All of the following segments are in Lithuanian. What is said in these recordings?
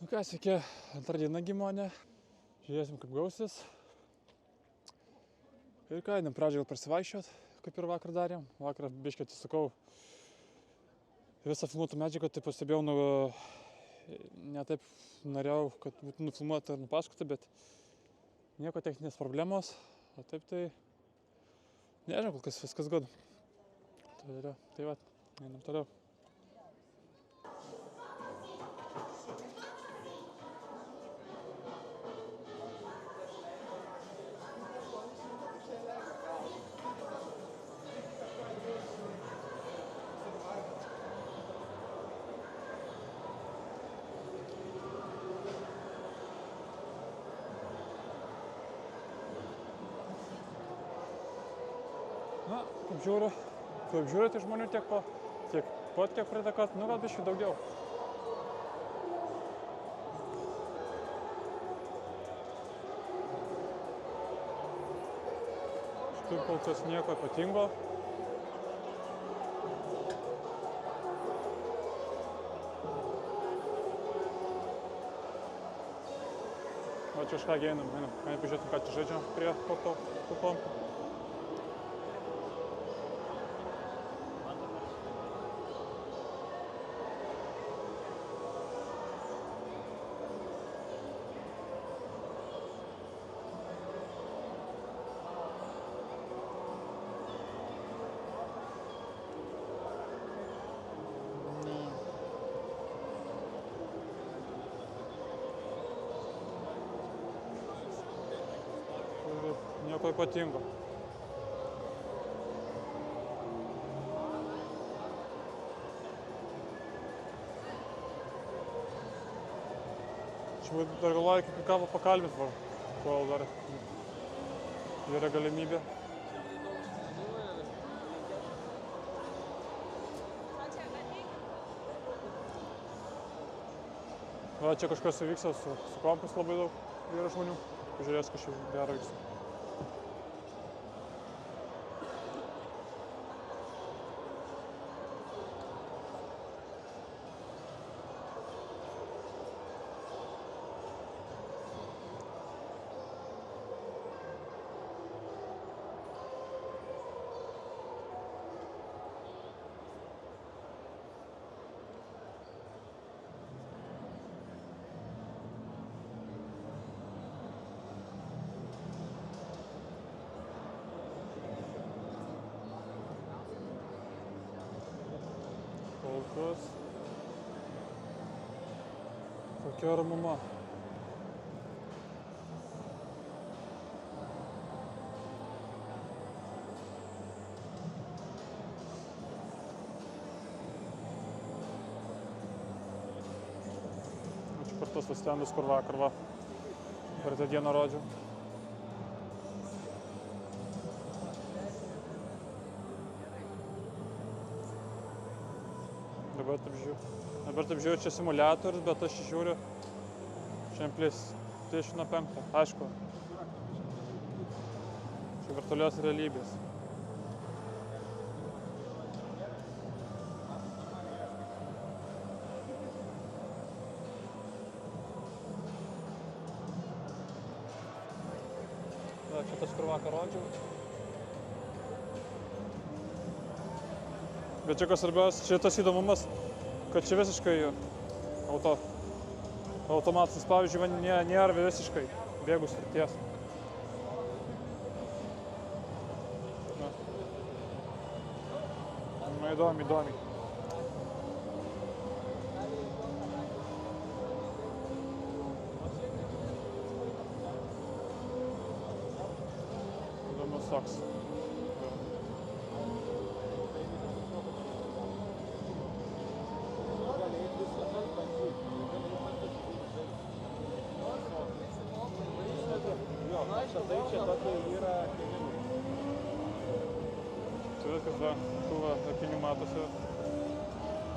Ką, sveiki, antrą dieną gimone. Žiūrėsim, kaip gausis. Ir ką, einam pradžią gal prasivaikščiot, kaip ir vakar darėm. Vakar biškį atsisukau visą filmuotą medžiagą, tai pastebėjau, ne taip norėjau, kad būtų nufilmuota ir nupasakota, bet nieko techninės problemos. O taip tai, nežinau, kol kas viskas good. Tai va, einam toliau. Na, kaip žiūriu, tai žmonių tiek pat, kiek praeitą kartą, gal biškį daugiau. Štai kol kas nieko ypatingo. O čia kažką einam, pažiūrėtum, ką čia žaidžiam prie kupom. Nieko ypatingo. Aš dar galvoju, kaip į kavą pakalbint, kol dar yra galimybė. Va, čia kažkas vyksta su kompus labai daug, yra žmonių. Pažiūrės, kažkaip gero vyksta. Kol kas tokia ramuma. Čia per tos stendus, kur vakar per tą dieną rodžiau. Dabar taip žiūriu, čia simuliatorius, bet aš žiūriu šiandien PlayStation 5, aišku. Čia virtualios realybės. Da, čia tas, kur vakar rodžiau. Bet čia kas svarbiausia, čia tas įdomumas, kad čia visiškai automatas, pavyzdžiui, nėra visiškai bėgus srities. Įdomi. Įdomus toks. Čia tokia yra akiniai. Čia viskas va, tų akinių matosi.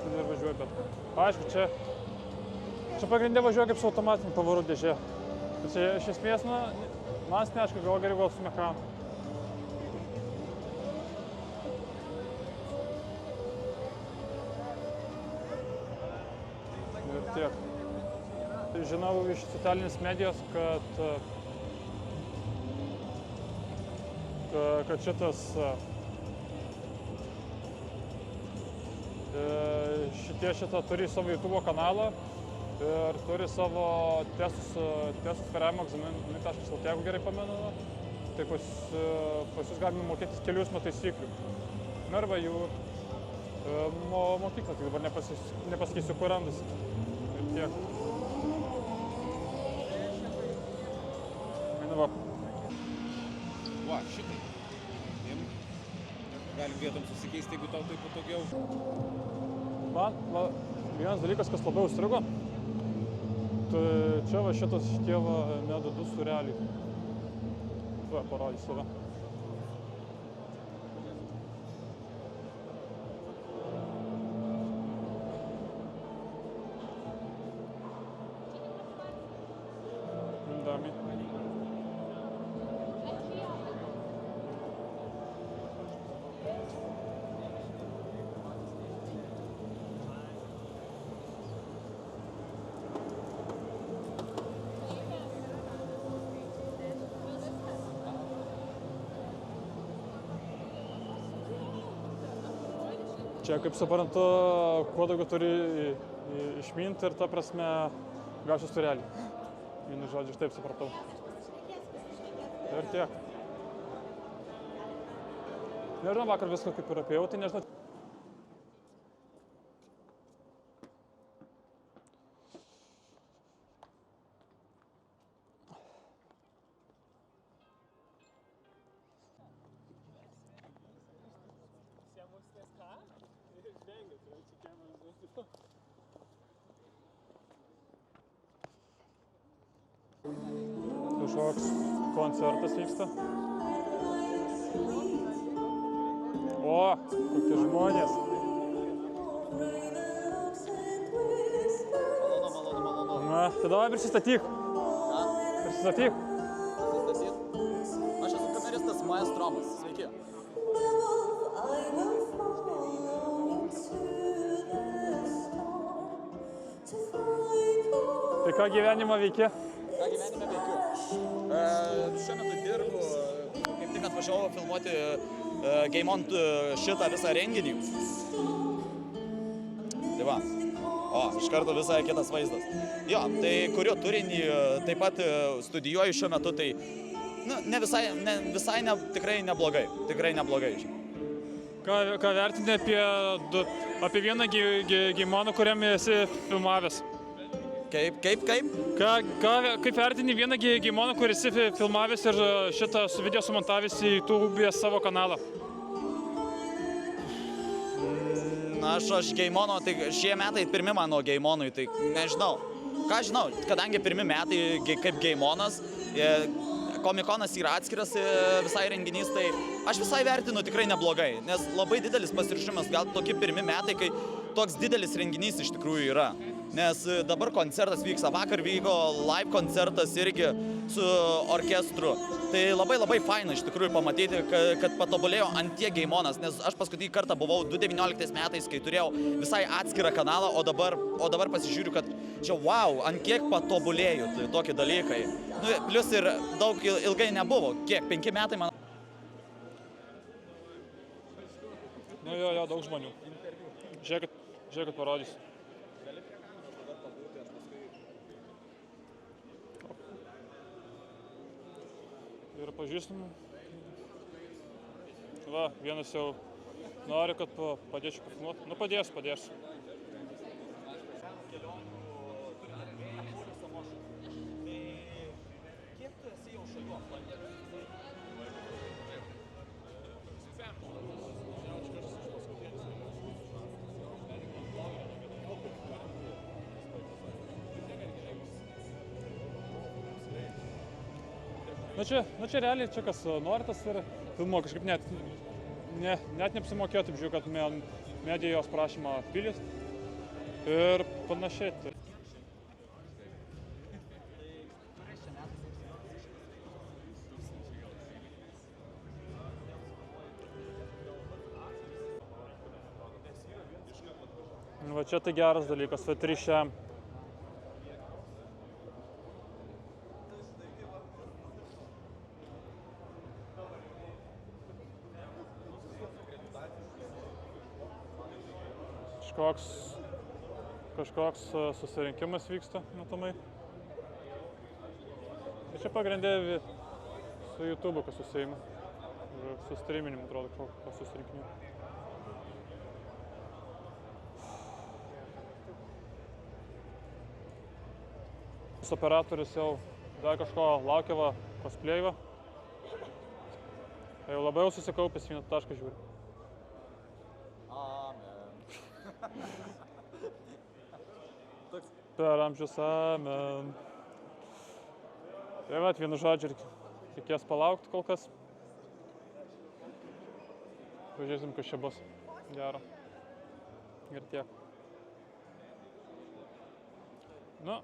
Čia ir važiuoja, bet aišku, čia pagrindė važiuoja kaip su automatiniu pavarų dėžė. Bet čia iš esmės, man neaišku, gal geriau gal su ekranu. Ir tiek. žinau iš socialinės medijos, kad šitas šitą turi savo YouTube kanalą ir turi savo testus vairavimo egzaminai.lt, jeigu gerai pamenu. Tai pas jūs galime mokėtis kelių eismo taisyklių. Na arba jų mokyklą, tai dabar nepasakysiu, kur randasi. Ir tiek. Va. Va, šitai. Galim vietom susikeisti, jeigu tau tai patogiau. Man vienas dalykas, kas labiau užstrigo, tai čia va šitie Medo 2 sūreliai. Va, parodys save. Dami. Čia, kaip suprantu, kuo daugiau turi išminti ir ta prasme gausiu turelį. Vienu žodžiu, aš taip supratau. Ir tiek. Nežinau, vakar viską kaip ir apėjau, tai nežinau. Kažkoks koncertas vyksta. O, kokie žmonės. Malonu. Na, tai davai prisistatyk. Ką? Prisistatyk. Prisistatyt? Aš esu kameristas Maestromas. Sveiki. Tai ką gyvenimą veiki? Ką gyvenime veikiu? Šiuo metu dirbu, kaip tik atvažiavau filmuoti Game On šitą visą renginį. Tai va. O, iš karto visai kitas vaizdas. Jo, tai kuriu turinį, taip pat studijuoju šiuo metu, tai tikrai neblogai. Tikrai neblogai. Ką vertini apie vieną Gameoną, kuriam esi filmavęs? Kaip? Kaip vertini vieną Gameoną, kur esi filmavęs ir šitą video sumontavęs į YouTube savo kanalą? Na, aš Gameono, tai šie metai pirmi mano Gameonui, tai nežinau. Ką žinau, kadangi pirmi metai kaip Gameonas, Komikonas yra atskiras visai renginys, tai aš visai vertinu tikrai neblogai, nes labai didelis pasiruošimas, gal tokie pirmi metai, kai toks didelis renginys iš tikrųjų yra. Nes dabar koncertas vyksta, vakar vyko live koncertas irgi su orkestru. Tai labai faina iš tikrųjų pamatyti, kad patobulėjo ant tiek Gameonas, nes aš paskutinį kartą buvau 2019 metais, kai turėjau visai atskirą kanalą, o dabar pasižiūriu, kad čia wow, ant kiek patobulėjo tai tokie dalykai. Nu, plius ir daug ilgai nebuvo, kiek, 5 metai man. Nu jo, daug žmonių. Žiūrėkit parodysiu. Ir pažįstamų. Va, vienas jau nori, kad padėčiau pafilmuoti. Nu, padėsiu. Kiek tu esi jau šalių aplankęs? Nu čia realiai, čia kas nori tas ir filmuoja, kažkaip net neapsimokėjo, taip žiūrėjau, kad medijos prašymą pilis ir panašiai. Va čia tai geras dalykas, va 3 šiam. kažkoks susirinkimas vyksta, matomai. Tai čia pagrindė su YouTube'u, kas susieima. Su streaminimu, atrodo, kas susirinkinė. Operatorius jau dar kažko laukia, va, cosplay'va. Jau labai jau susikaupęs, vieną tašką žiūri. Amen. Per amžius, amen. Tai va, vienu žodžiu reikės palaukti kol kas. Pažiūrėsim, kas čia bus. Gero. Ir tiek. Nu.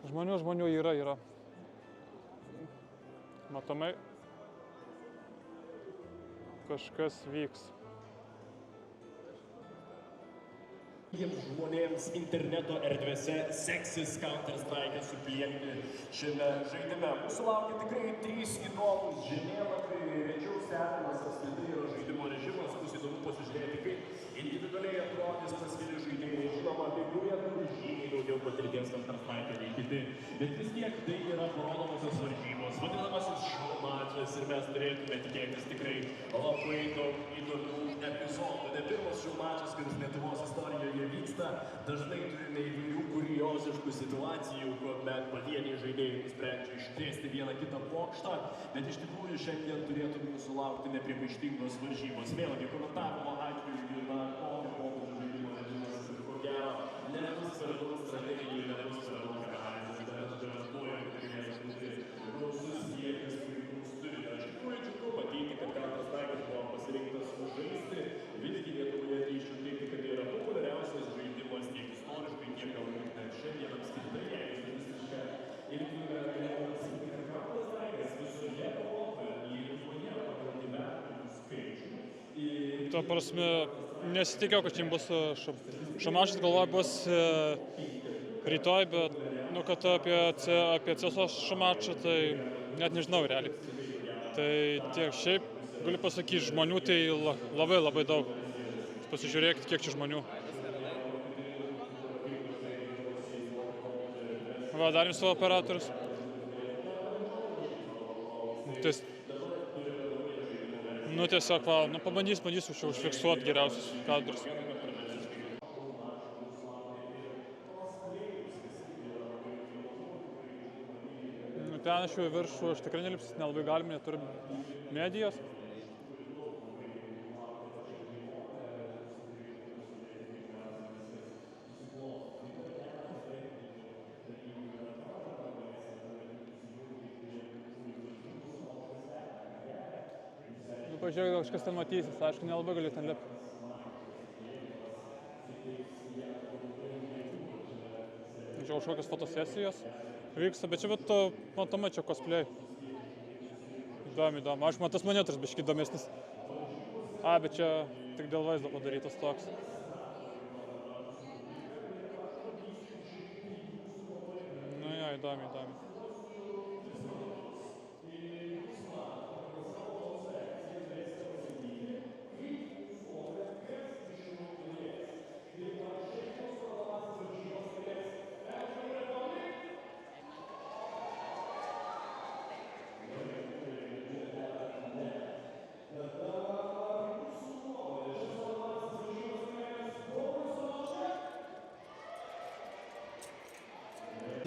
Žmonių yra. Matomai, kažkas vyks. Žmonėms interneto erdvėse seksis Counter-Strike supliekti šiame žaidime. Mūsų laukia tikrai 3 įdomus žemėlapiai, rečiau stebimas apskritai yra žaidimo režimas, bus įdomu pasižiūrėti, kaip individualiai atrodys pasvili žaidėjai. Žinoma, tai kurie turi žymiai daugiau patirties Counter-Strike nei kiti, bet vis tiek tai yra parodomosios varžybos, vadinamasis show matches ir mes turėtume tikėtis tikrai labai daug įdomių epizodų. Ne pirmas show matches, kuris Lietuvos istorijoje vyksta, dažnai turime įvairių kurioziškų situacijų, kuomet pavieniai žaidėjai nusprendžia iškrėsti vieną kitą pokštą, bet iš tikrųjų šiandien turėtume sulaukti nepriekaištingos varžybos. Vėlgi, komentavimo atveju yra kokio pobūdžio žaidimo režimas ir ko gero nebus per daug strategijų, nebus per daug analizės, bet aš garantuoju, kad galės būti gausus kiekis puikaus turinio. Iš tikrųjų džiugu matyti, kad Counter-Strike buvo pasirinktas žaisti. Visgi Lietuvoje drįsčiau teigti, kad tai yra populiariausias žaidimas tiek istoriškai, tiek galbūt net šiandien apskritai, jeigu statistiškai imtume, galėtume pasakyti, kad Counter-Strike visoje Europoje, Lietuvoje pagal gyventojų skaičių. Tuo prasme, nesitikėjau, kad čia bus šamašas, galvoju, bus rytoj, bet kad apie CS:GO šamačą, tai net nežinau realiai. Tai tiek šiaip, galiu pasakyti, žmonių tai labai daug. Pasižiūrėkit, kiek čia žmonių. Va, darim savo operatorius. Tiesiog, va, pabandysiu čia užfiksuoti geriausius kadrus. Ten aš jau į viršų, aš tikrai nelipsis, nelabai galim, neturim medijos. Pažiūrėk, kažkas ten matysis, aišku, nelabai galiu ten lipti. Čia kažkokios fotosesijos vyksta, bet čia matomai čia cosplay. Įdomu. Aš man tas monitoras biškį įdomesnis. Bet čia tik dėl vaizdo padarytas toks. Nu jo, įdomu.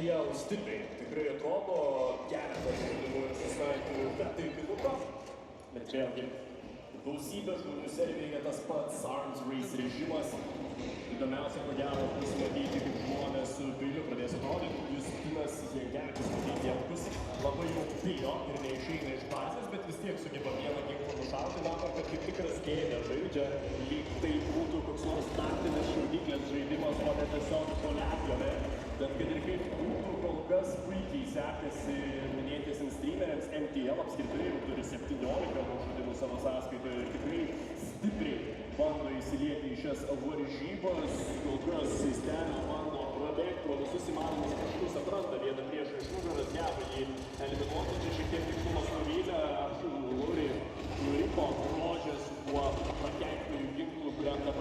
Jau stipriai, tikrai atrodo, keletą žaidimų ir susaitų, bet tai kiluko. Bet čia vėlgi, gausybė žmonių servėje tas pats Arms Race režimas. Įdomiausia, ko gero, bus matyti, kaip žmonės su peiliu pradės atrodyti. Justinas Jankevičius matyti jiems labai jau bijo ir neišeina iš bazės, bet vis tiek sugeba vieną ginklą nušauti. Matom, kad kaip tikras gėlė žaidžia, lyg tai būtų koks nors taktinis šaudyklės žaidimas, o ne tiesiog poliapjovė. Bet kad ir kaip būtų, kol kas puikiai sekasi minėtiesiems streameriams, MTL apskritai jau turi 17 žaidimų savo sąskaitoje ir tikrai stipriai bando įsilieti į šias varžybas. Kol kas Sistema bando prabėgti pro visus įmanomus taškus, atranda vieną priešą iš nugaros, geba jį eliminuoti, čia šiek tiek tikslumas nuvylė, Luri nuriko rožę su tuo prakeiktųjų ginklų krenta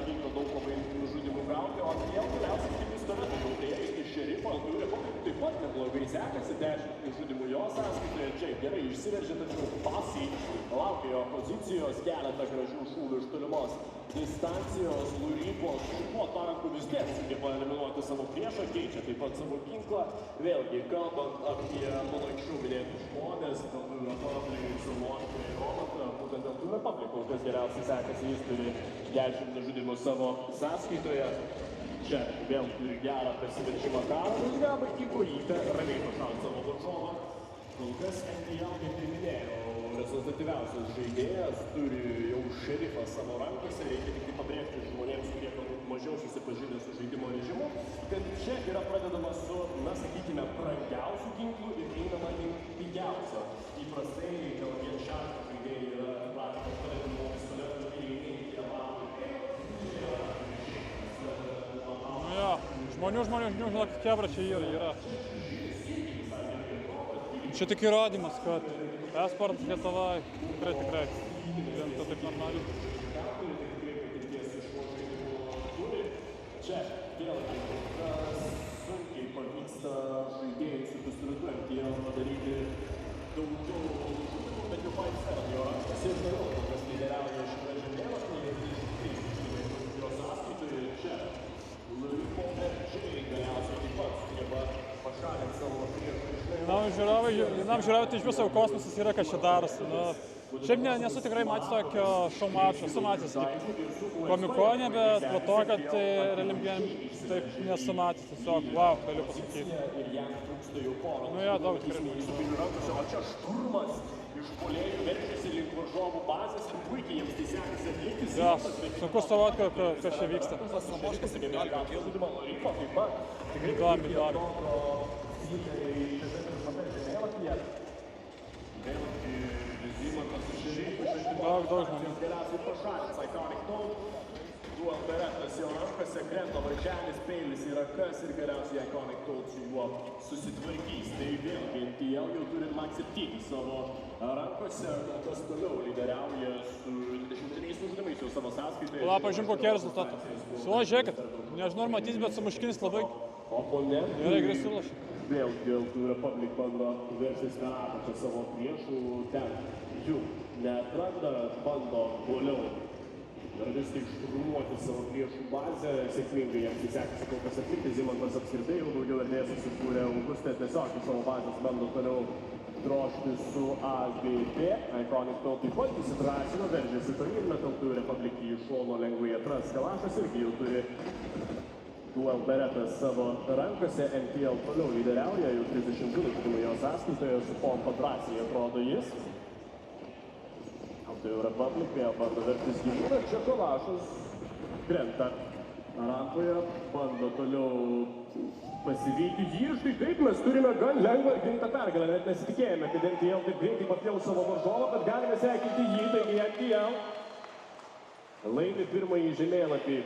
sekasi, 10 žaidimų jo sąskaitoje, čia gerai išsiveržė, tačiau Pasi laukia jo pozicijos, keletą gražių šūvių iš tolimos distancijos, Lurybos šituo tanku vis tiek sugeba eliminuoti savo priešą, keičia taip pat savo ginklą, vėlgi kalbant apie mano anksčiau minėtus žmonės, dėl Two Republic, Samošką ir Robotą, būtent dėl Two Republic, kol kas geriausiai sekasi, jis turi 10 žaidimų savo sąskaitoje. Čia vėl turi gerą persiveržimą karą, jis geba į kojytę ramiai pašauti savo varžovą. Kol kas NTL, kaip ir minėjau, rezultatyviausias žaidėjas, turi jau šerifą savo rankose, reikia tik pabrėžti žmonėms, kurie galbūt mažiau susipažinę su žaidimo režimu, kad čia yra pradedama su, na, sakykime, brangiausių ginklų ir einama link pigiausio. Įprastai, gal vien šeštą žaidėjai yra praktikos pradedama pistoletų ir įeina Jo, žmonių, žinok, kebra čia yra. Čia tik įrodymas, kad esportas Lietuvai tikrai. Vien to taip normaliai. Čia vėlgi, sunkiai pavyksta žaidėjai su pistoletu MTL padaryti daugiau žudimų, bet jau 5-7 jo rankose ir toliau, kol kas lyderiauja šitą žemėlapį ir 3 jo sąskaitoje čia. Luriko Merčiai galiausiai taip pat sugeba pašalinti savo priešą iš Vienam žiūrovui tai iš viso kosmosas yra, kas čia darosi. Šiaip nesu tikrai matęs tokio šou mačo, esu matęs Komikone, bet po to, kad realiam gyvenime taip nesu matęs, tiesiog, wow, galiu pasakyti. Jo, daug tikrai. O čia šturmas iš puolėjų veržiasi link varžovų bazės ir puikiai jiems tai sekasi atlikti. Jo, sunku suvokti, kas čia vyksta. Samoškas ir Gelga žaidimą Luriko taip pat. Įdomi. Daug žmonių. Galiausiai pašalins Iconic Tone. Dual Beretas jo rankose, krenta varželis, peilis į rankas ir galiausiai Iconic Tone su juo susitvarkys. Tai vėlgi NTL jau turi Max 7 savo rankose, kol kas toliau lyderiauja su 23 žaidimais jau savo sąskaitoje. Pažiūrėm kokie rezultatai. Siūlo, žiūrėkit, nežinau ar matys, bet Samuškinis labai gerai agresyvus. Vėlgi Two Republic bando versis Veratą savo priešų, ten jų neatranda, bando toliau vis tik šturmuoti savo priešų bazę, sėkmingai jiems sekasi kol kas atlikti, Zimantas apskritai jau daugiau erdvės susikūrė, Augustė tiesiog iš savo bazės bando toliau drožti su AGP, Iconic Tone taip pat įsidrasino, veržiasi tolyn, Metal Two Republic į šono lengvai atras, Kalašas irgi jau turi Dual Beretas savo rankose, NTL toliau lyderiauja, jau 32 žaidimų jo sąskaitoje, su pompa drąsiai atrodo jis. Two Republic vėl bando vertis gyvūną, čia Kalašas krenta rampoje, bando toliau pasivyti jį ir štai taip mes turime gan lengvą ir greitą pergalę, net nesitikėjome, kad NTL taip greitai papjaus savo varžovą, bet galime sveikinti jį, taigi NTL laimi pirmąjį žemėlapį.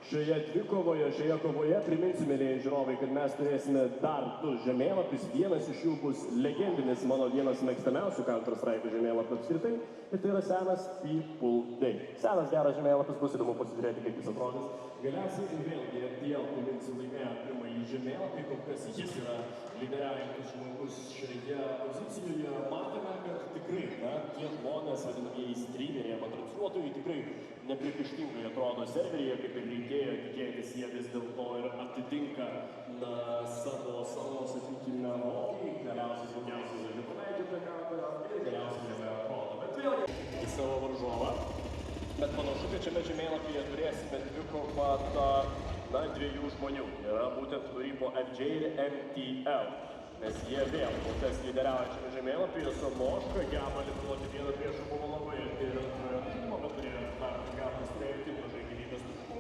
Šioje dvikovoje, šioje kovoje priminsiu, mėlyje žiūrovai, kad mes turėsime dar 2 žemėlapius. Vienas iš jų bus legendinis, mano vienas mėgstamiausių Counter-Strike žemėlapių apskritai. Ir tai yra senas People Day. Senas geras žemėlapis, bus įdomu pasižiūrėti, kaip jis atrodys. Galiausiai vėlgi NTL priminsiu laimėjo pirmąjį žemėlapį, kol kas jis yra lyderiaujantis žmogus šioje pozicijoje. Matome, kad tikrai, tie žmonės, vadinamieji streameriai arba transliuotojai, tikrai nepriekaištingai atrodo serveryje, kaip ir reikėjo tikėtis, jie vis dėlto ir atitinka savo, sakykime, mokį, galiausiai daugiausiai žaidžiu paleidžiu prie kamerą ir galiausiai nebeatrodo. Bet vėlgi į savo varžovą. Bet panašu, kad šiame žemėlapyje turėsime dvikovą dviejų žmonių. Yra būtent Luripo FJ ir MTL. Nes jie vėl kol kas lyderiauja šiame žemėlapyje, Samoška geba eliminuoti vieną priešą, buvo labai ir antrojo žaidimo, bet turėjo dar gabas turėjo tik mažai gyvybės taškų.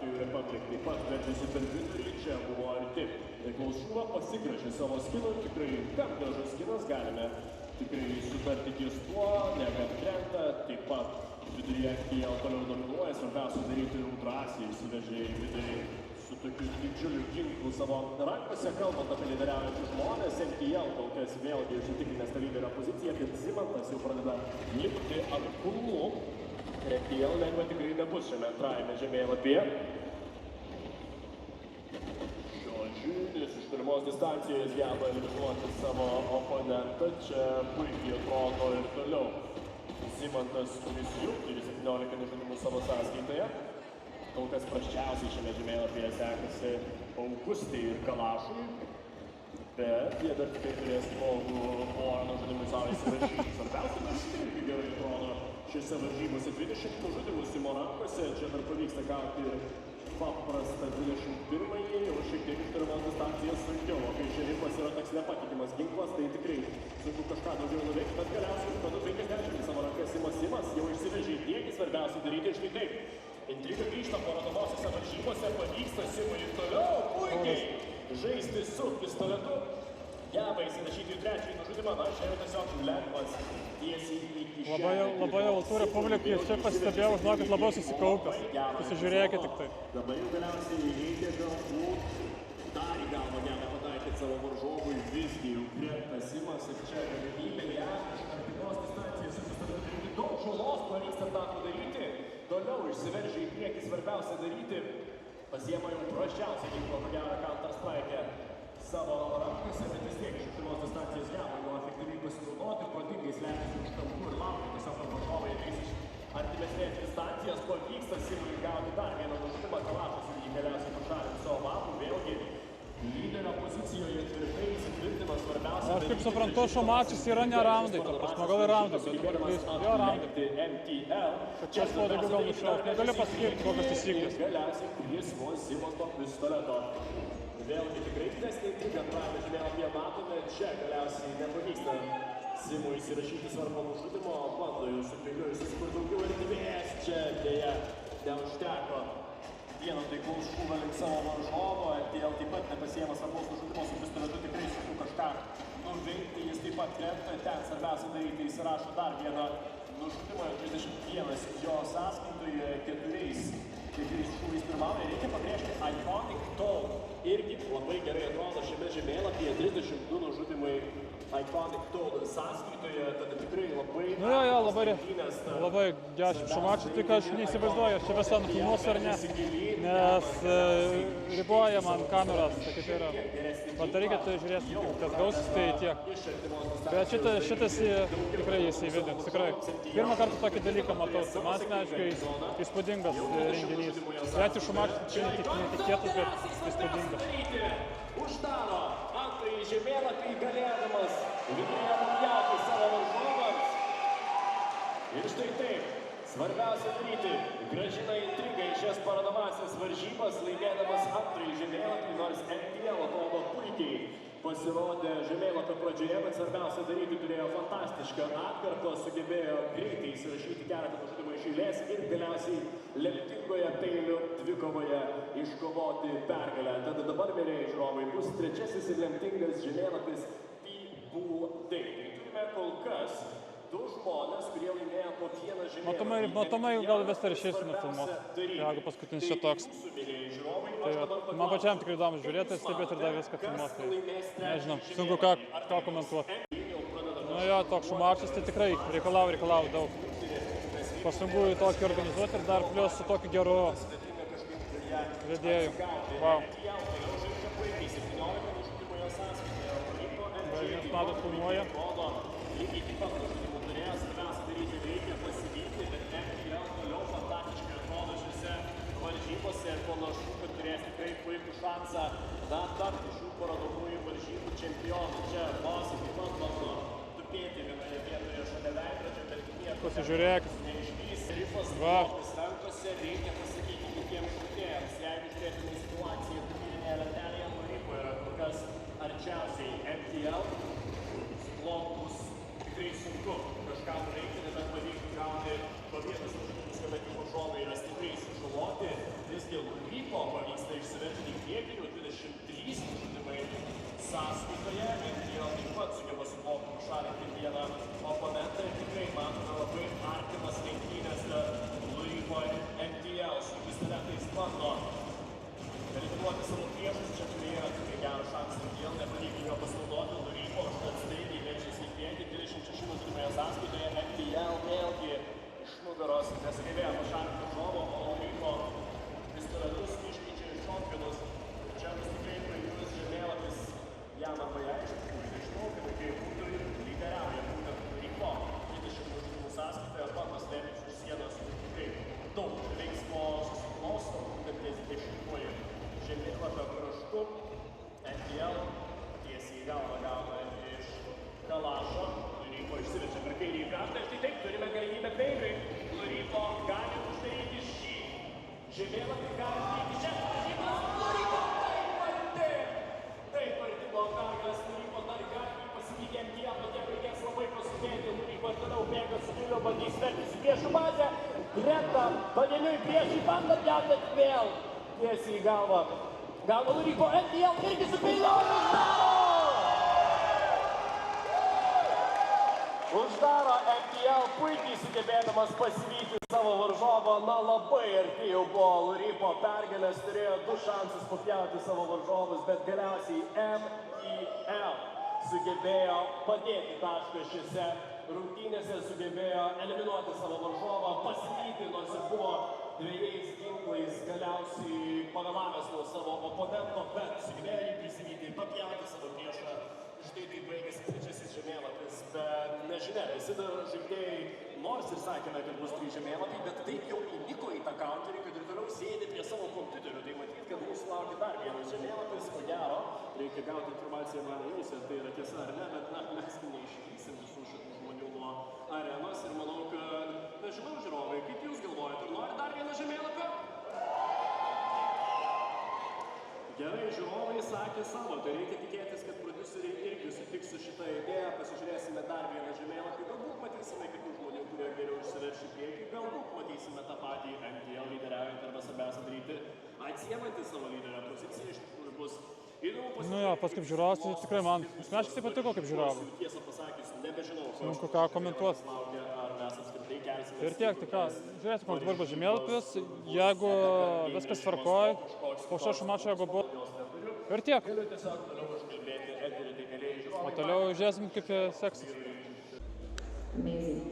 Two Republic taip pat veržiasi per vidurį, čia buvo arti. Klaušūva pasigražė savo skiną, tikrai gan gražus skinas, galime tikrai sutarti ties tuo, negat krenta, taip pat viduryje NTL toliau dominuoja, svarbiausia daryti jau drąsiai, įsivežė į vidurį su tokiu didžiuliu ginklu savo rankose, kalbant apie lyderiaujančius žmonės, NTL kol kas vėlgi užsitikrinęs tą lyderio poziciją, bet Zimantas jau pradeda lipti ant kulnų. NTL lengva tikrai nebus šiame antrajame žemėlapyje. Šio Žiūnis iš pirmos distancijos geba eliminuoti savo oponentą. Čia puikiai atrodo ir toliau. Zimantas, kuris jau turi 17 nežaidimų savo sąskaitoje. Kol kas prasčiausiai šiame žemėlapyje sekasi Augustei ir Kalašui. Bet jie dar tikrai turės progų porą nužudimų savo įsirašyti. Svarbiausia, nors irgi gerai atrodo šiose varžybose. 20 nužudimų Simo rankose. Čia dar pavyksta gauti paprastą 21-ąjį, o šiek tiek iš pirmos distancijos sunkiau. O kai šerifas yra toks nepatikimas ginklas, tai tikrai sunku kažką daugiau nuveikti. Bet galiausiai padu 50 į savo rankas Simas jau išsivežė į priekį. Svarbiausia daryti štai taip. Intriga grįžta parodomosiose varžybose. Pavyksta Simui ir toliau puikiai žaisti su pistoletu. Geba įsirašyti į trečiąjį nužudimą. Na, čia jau tiesiog lengvas tiesiai iki šiandien. Labai alturė publikai, čia pastebėjau, žinokit, labai susikaupęs. Pasižiūrėkit tik tai. Dabar jau galiausiai reikia galbūt dar į galvą geba pataikyti savo varžovui. Visgi jau krenta Simas ir čia galimybė ją iš artimos distancijos su pistoletu daryti daug žalos, pavyksta tą padaryti. Toliau išsiveržia į priekį, svarbiausia daryti. Pasiema jau prasčiausią ginklą, ko gero Counter-Strike savo rankose, bet vis tiek iš artimos distancijos geba jo efektyviai pasinaudoti, protingai slepiasi už kampų ir laukia. Tiesiog varžovai ateis iš artimesnės distancijos, pavyksta Simui gauti dar vieną nužudimą. Kalašas ir jį galiausiai pašalins savo vapų, vėlgi lyderio pozicijoje tvirtai įsitvirtina svarbiausia. Aš kaip suprantu, šio mačas yra ne raundai, ta prasme, gal ir raundai, bet dabar klystu, jo raundai. Kad čia buvo daugiau gal nušaut, negaliu pasakyti, kokios taisyklės. Galiausiai jis vos Simos to pistoleto. Vėlgi tikrai didesnė intriga antrajame žemėlapyje matome, čia galiausiai nepavyksta Simui įsirašyti svarbą nužudimo, bando jau su peiliu susikurti daugiau erdvės, čia dėja neužteko. Vieno taikaus šūvio link savo varžovo, dėl taip pat nepasiėma svarbos nužudimo su pistoletu, tikrai sunku kažką nuveikti, jis taip pat krenta, ten svarbiausia daryti, įsirašo dar vieną nužudimą, 31 jo sąskaitoje, 4 šūviais pirmauja. Reikia pabrėžti, Iconic Toll irgi labai gerai atrodo šiame žemėlapyje, 32 nužudimai Iconic Toll sąskaitoje, tada tikrai labai... Nu jo, labai geras šio mačas, tik aš neįsivaizduoju, ar čia visą nufilmuos ar ne, nes riboja man kameras, tai kaip yra. Bet reikia tai žiūrėti, kas gausis, tai tiek. Bet šitas tikrai įsividins, tikrai. Pirmą kartą tokį dalyką matau, tai man asmeniškai įspūdingas renginys. Bet iš šio mačas netikėtas, bet įspūdingas. Uždaro antrąjį žemėlapį galėdamas viduje nupjauti savo varžovams. Ir štai taip, svarbiausia daryti, grąžina intrigą į šias parodomąsias varžybas, laimėdamas antrąjį žemėlapį, nors MTL atrodo puikiai pasirodė žemėlapio pradžioje, bet svarbiausia daryti turėjo fantastišką atkarpą, sugebėjo greitai įsirašyti keletą nužudimų iš eilės ir galiausiai lemtingoje peilių dvikovoje iškovoti pergalę. Tada dabar, mėlyje žiūrovai, bus trečiasis ir lemtingas žemėlapis PBD. Tai turime kol kas du žmonės, kurie laimėjo po vieną žemėlapį. Matomai gal vis dar išeisiu nufilmuoti, jeigu paskutinis čia toks. Tai man pačiam tikrai įdomu žiūrėti ir stebėti ir dar viską filmuoti. Tai nežinau, sunku ką komentuoti. Nu jo, toks šumačas tai tikrai reikalauja daug pastangų į tokį organizuoti ir dar plius su tokiu geru vedėju. Wow. Vienas matot filmuoja. Lygiai taip pat nužudimų turėjo, svarbiausia daryti reikia pasivyti, bet MTL toliau fantastiškai atrodo šiose varžybose ir panašu, kad turės tikrai puikų šansą tapti šių parodomųjų varžybų čempionų. Čia Bosai taip pat bando tupėti vienoje vietoje šalia veidrodžio, bet nieko pasižiūrėk. neišvys. Rifas Lopis rankose, reikia pasakyti kitiems žaidėjams. Jeigu žiūrėtume situaciją turnyrinėje lentelėje, Ripo yra kur kas arčiausiai MTL. Bus tikrai sunku kažką nuveikti, nebent pavyktų gauti po vienas nužudimus, kadangi varžovai yra stipriai sužaloti. Visgi Rypo pavyksta išsiveržti į priekį, jau 23 nužudimai sąskaitoje. MTL taip pat sugeba su bloku pašalinti vieną oponentą ir tikrai matome labai artimas lenktynės Rypo ir MTL. Su pistoletais bando eliminuoti savo priešus, čia turėjo tikrai gerą šansą MTL, nepavyko jo pasinaudoti. Rypo užtat staigiai verčiasi į priekį, 26 nužudimai sąskaitoje, MTL vėlgi iš nugaros nesugebėjo pašalinti varžovo, o Rypo pistoletus iškeičia iš šonkvinus. Čia bus tikrai puikus žemėlapį galime iki čia. Žymas Nuryko taip arti nuo pergalės. Nuryko dar gali pasitikė MTL, bet jam reikės labai paskubėti. Nuryko ir toliau bėga su Viliu, bandys vertis į priešų bazę. Greta padėliui priešui bando pjautėt vėl. Tiesiai į galvą. Gauna Nuryko MTL irgi su Viliu. Uždaro MTL puikiai sugebėdamas pasivyti savo varžovą, na labai arti jau buvo Lurypo pergalės, turėjo 2 šansus papjauti savo varžovus, bet galiausiai MTL sugebėjo padėti tašką šiose rungtynėse, sugebėjo eliminuoti savo varžovą, pasivyti, nors ir buvo 2 ginklais galiausiai pavėlavęs nuo savo oponento, bet sugebėjo jį prisivyti, papjauti savo priešą. Štai taip baigėsi trečiasis žemėlapis, bet nežinia, visi dar žaidėjai, nors ir sakėme, kad bus 3 žemėlapiai, bet taip jau įniko į tą counterį, kad ir toliau sėdi prie savo kompiuterių. Tai matyt, kad mūsų laukia dar vienas žemėlapis, ko gero, reikia gauti informaciją mano jausę, tai yra tiesa ar ne, bet na, mes neišvysim visų šitų žmonių nuo arenos ir manau, kad, nežinau, žiūrovai, kaip jūs galvojate, ar nori dar vieną žemėlapį? Gerai, žiūrovai sakė savo, tai reikia tikėtis, kad prodiuseriai irgi sutiks su šitą idėją, pasižiūrėsime dar vieną žemėlapį, galbūt matysime kitų žmonių, kurie geriau išsiverš į priekį, galbūt matysime tą patį MTL lyderiaujant arba svarbiausia daryti, atsiemantį savo lyderio poziciją, iš tikrųjų bus įdomu pasižiūrėti. Nu jo, pats kaip žiūrovas, tai tikrai man asmeniškai tai patiko kaip žiūrovas. Tiesą pasakius, nebežinau, Sunku ką komentuoti. laukia, ar mes apskritai kelsime. Ir tiek, tai ką, žiūrėsim, koks dabar bus žemėlapis, jeigu viskas tvarkoj, po šio mačo, jeigu buvo. Ir tiek. Galiu tiesiog toliau užkalbėti eterį, tai mėlėjai žiūrovai. O toliau žiūrėsim, kaip seksis. Amazing.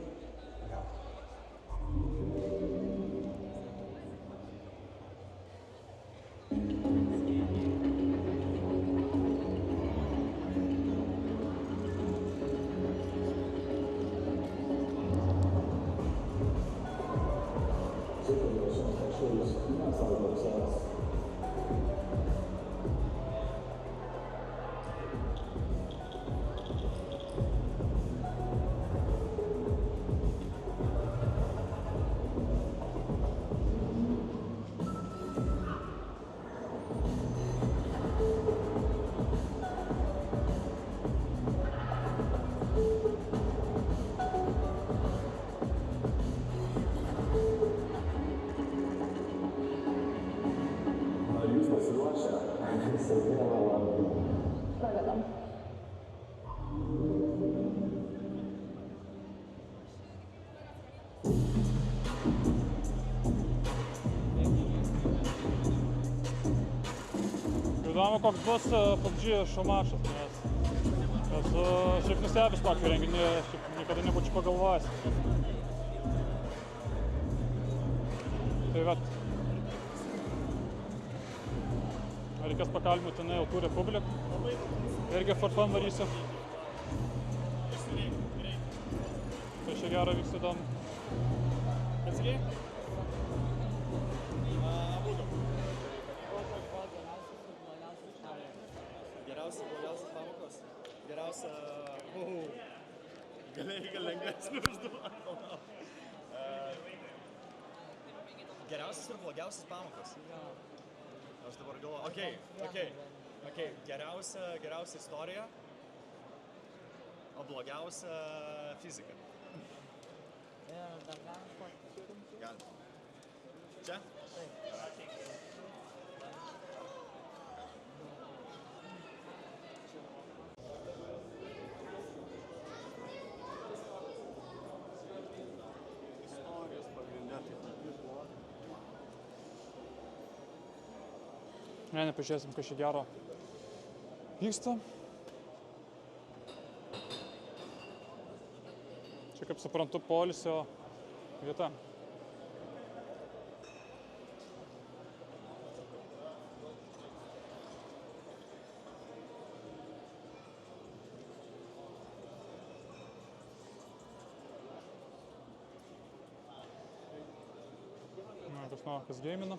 Pradedam. Įdomu, koks bus PUBG šio mačas, nes esu šiaip nustebęs tokį renginį, šiaip niekada nebūčiau pagalvojęs. Tai vat. Reikės pakalbinti jau tų Republik. Irgi for fun varysiu. Tai čia gero vyks įdomu. Atsigiai? Abudu. Geriausia, blogiausias pamokos. Geriausia... Gal lengvesnį užduotą. Geriausias ir blogiausias pamokos. Aš dabar galvoju, okei. Geriausia istorija, o blogiausia fizika. Galim. Čia? Istorijos pagrindė. Nepažiūrėsim, kas čia gero vyksta. Čia, kaip suprantu, poilsio vieta. Na, kas gamina.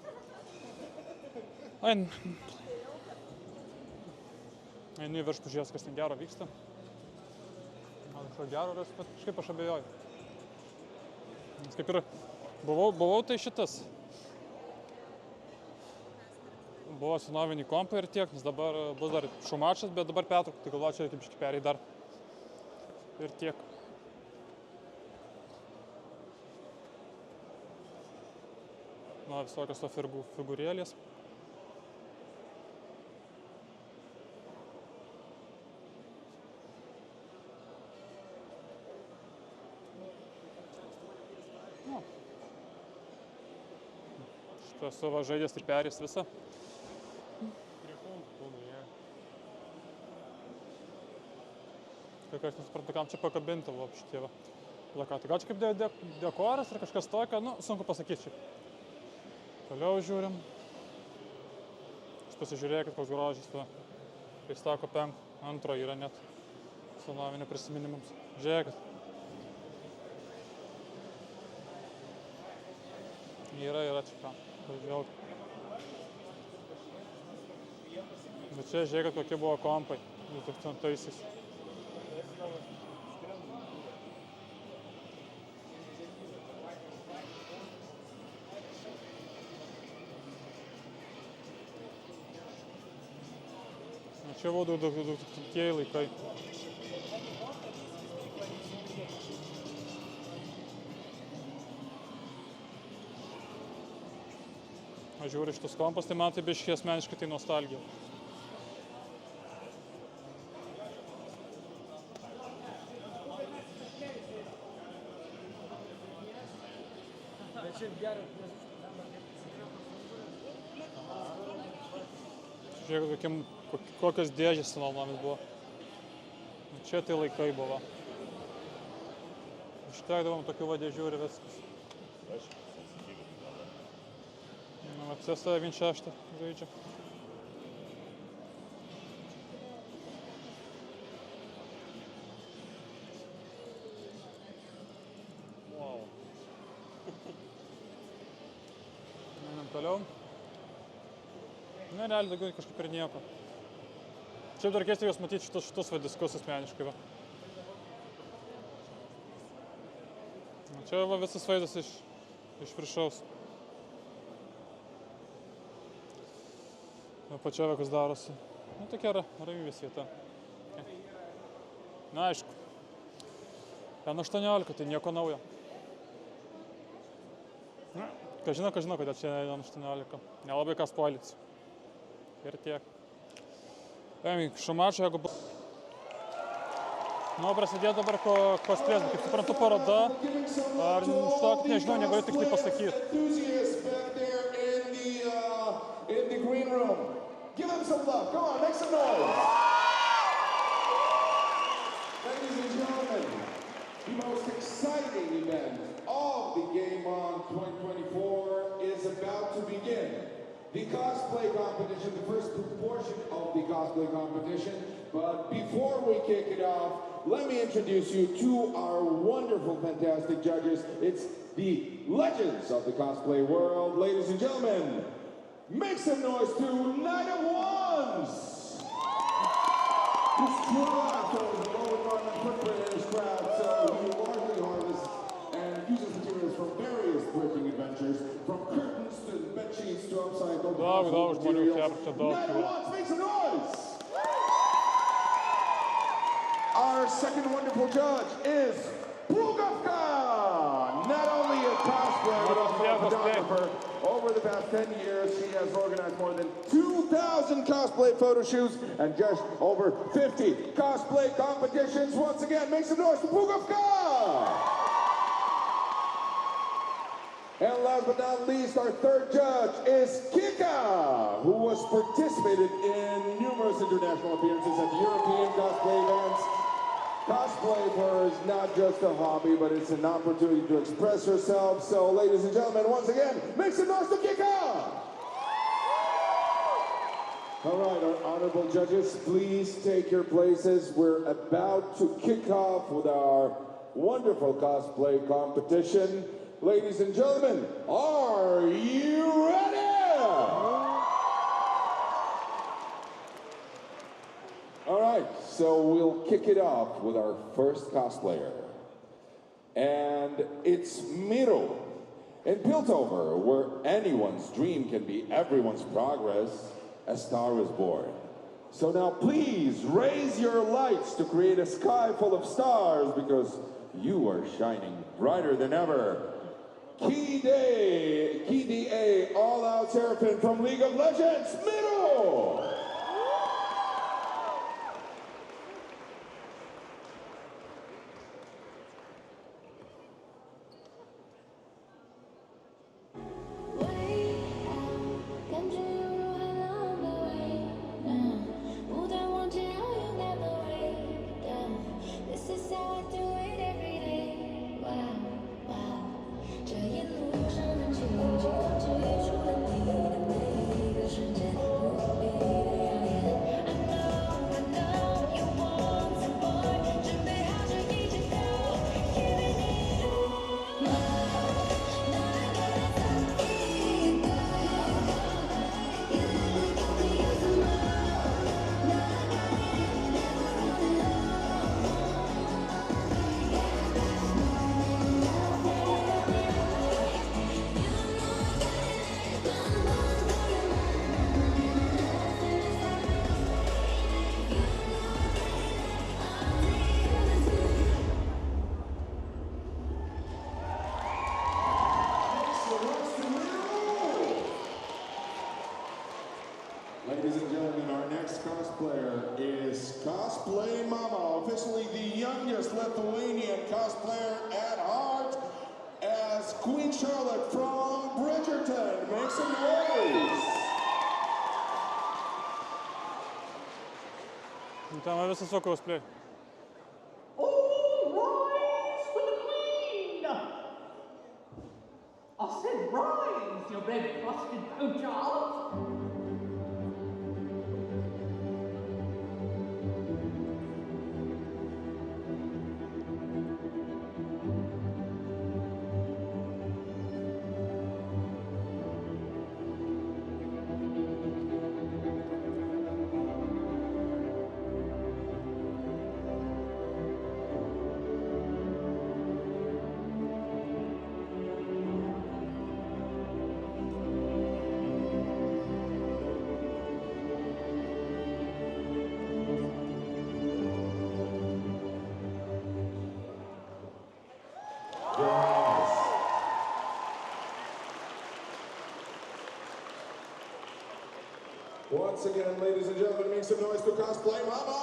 Einu į virš pažiūrės, kas ten gero vyksta. Gal kažko gero ras, bet kažkaip aš abejoju. Nes kaip ir buvau tai šitas. Buvo senovinį kompą ir tiek, nes dabar bus dar šumačas, bet dabar pertraukti, tai galvoju, čia reikia biškį perėti dar. Ir tiek. Na, visokios to figūrėlės. Šitas savo žaidės ir perės visą. Kai kas nesuprantu, kam čia pakabinti šitie plakatai. Gal čia kaip dekoras ar kažkas tokio, nu, sunku pasakyti šiaip. Toliau žiūrim. Jūs pasižiūrėkit, koks grožis va. Peistako 2 yra net senovinio prisiminimams. Žiūrėkit. Yra čia ką. Pažiūrėkit. Bet čia žiūrėkit, kokie buvo kompai 2000-aisiais. Čia buvo 2000-ieji laikai. Aš žiūriu šitus kompas, tai man tai biškį asmeniškai tai nostalgija. Žiūrėk, kokios dėžės senovomis buvo. Čia tai laikai buvo. Užtekdavom tokių dėžių ir viskas. CSA 1.6 žaidžia. Wow. Einam toliau. Ne, realiai daugiau kažkaip ir nieko. Čia dar keista juos matyti šitus diskus asmeniškai. Va. Čia va visas vaizdas iš viršaus. Pačiave, kas darosi. Nu, tokia ramybės vieta. Na, aišku. N18, tai nieko naujo. Ką žinau, kodėl čia N18. Nelabai ką spoilinsiu. Ir tiek. Šumačio, jeigu... Nu, prasidėjo dabar cosplays, kaip suprantu, paroda. Ar štok, nežinau, negaliu tik tai pasakyti. Give them some love. Come on, make some noise. Ladies and gentlemen, the most exciting event of the Game On 2024 is about to begin. The cosplay competition, the first portion of the cosplay competition. But before we kick it off, let me introduce you to our wonderful, fantastic judges. It's the legends of the cosplay world. Ladies and gentlemen, make some noise to Night of Wands! This craft is a low environment footprint in this craft, so we largely harvest and uses materials from various thrifting adventures, from curtains to bed sheets to upside down materials. Night of Wands, make some noise! Our second wonderful judge is Pugavka! Not only a cosplayer, but also a photographer. Over the past 10 years, she has organized more than 2,000 cosplay photo shoots and just over 50 cosplay competitions. Once again, make some noise for Pugavka! And last but not least, our third judge is Kika, who has participated in numerous international appearances at the European cosplay events. Cosplay for her is not just a hobby, but it's an opportunity to express herself. So, ladies and gentlemen, once again, make some noise to Kika! All right, our honorable judges, please take your places. We're about to kick off with our wonderful cosplay competition. Ladies and gentlemen, are you ready? All right, so we'll kick it off with our first cosplayer. And it's Miro in Piltover, where anyone's dream can be everyone's progress. a star was born. So now please raise your lights to create a sky full of stars because you are shining brighter than ever. KDA All Out Seraphim from League of Legends, middle! Ladies and gentlemen, our next cosplayer is Cosplay Mama, officially the youngest Lithuanian cosplayer at heart, as Queen Charlotte from Bridgerton. Make some noise! Там високо cosplay. All rise for the Queen! I said rise, you red-crusted poacher! Once again, ladies and gentlemen, make some noise for Cosplay Mama!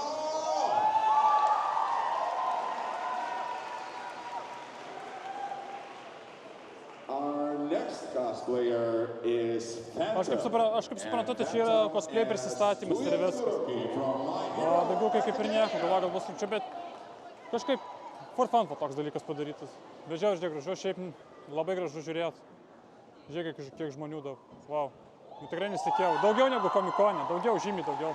Our next cosplayer is Phantom. Aš kaip suprantu, tai čia yra cosplay prisistatymas ir viskas. O daugiau kaip ir nieko, galvoju, gal bus čia, bet kažkaip for fun toks dalykas padarytas. Bet žiūrėk gražu, šiaip labai gražu žiūrėti. Žiūrėk, kiek žmonių daug. Wow. Nu, tikrai nesitikėjau. Daugiau negu Komikone, daugiau, žymiai daugiau.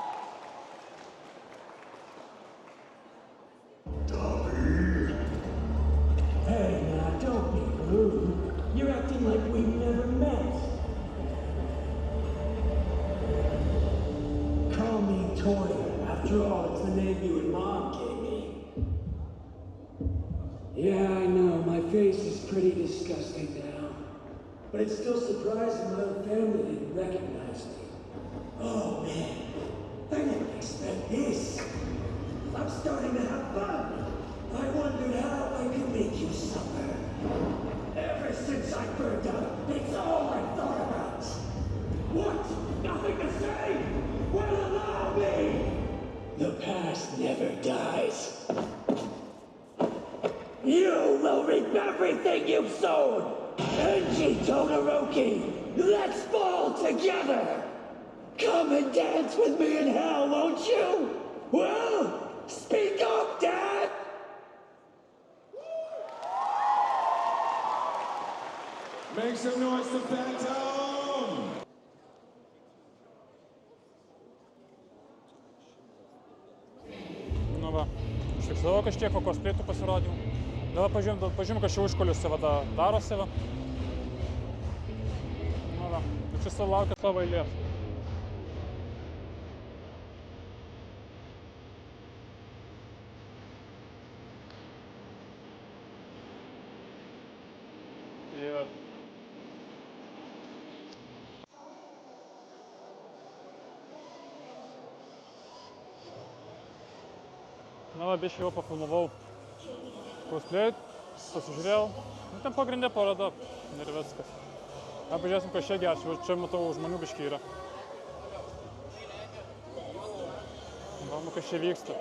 Hey, now, don't be rude. You're acting like we've never met. Call me Toya. After all, it's the name you and Mom gave me. Yeah, I know. My face is pretty disgusting now. But it's still surprising my own family didn't recognize me. Oh, man. I didn't expect this. I'm starting to have fun. I wondered how I could make you suffer. Ever since I burned up, it's all I thought about. What? Nothing to say? Well, allow me! The past never dies. You will reap everything you've sown! Enji Todoroki, let's fall together! Come and dance with me in hell, won't you? Well, speak up, Dad! Make some noise to Phantom! Nu va, užfiksavau kažkiek cosplaytų pasirodymų. Dabar pažiūrėjom, kas čia užkuliuose darosi. Nu va, čia laukia savo eilės. Na, biškai jau pafilmavau cosplay, pasižiūrėjau. Nu, ten pagrindė paroda ir viskas. Na, pažiūrėsim, kas čia geras. Čia matau, žmonių biškai yra. Galbūt, kas čia vyksta.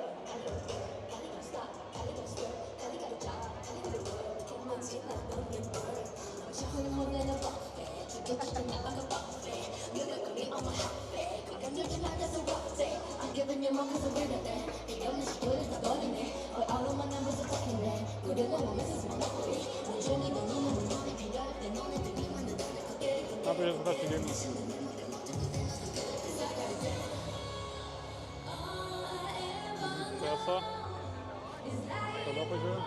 Na, pažiūrėsim, kas čia gėjimas. Tiesa. Tada pažiūrėjom.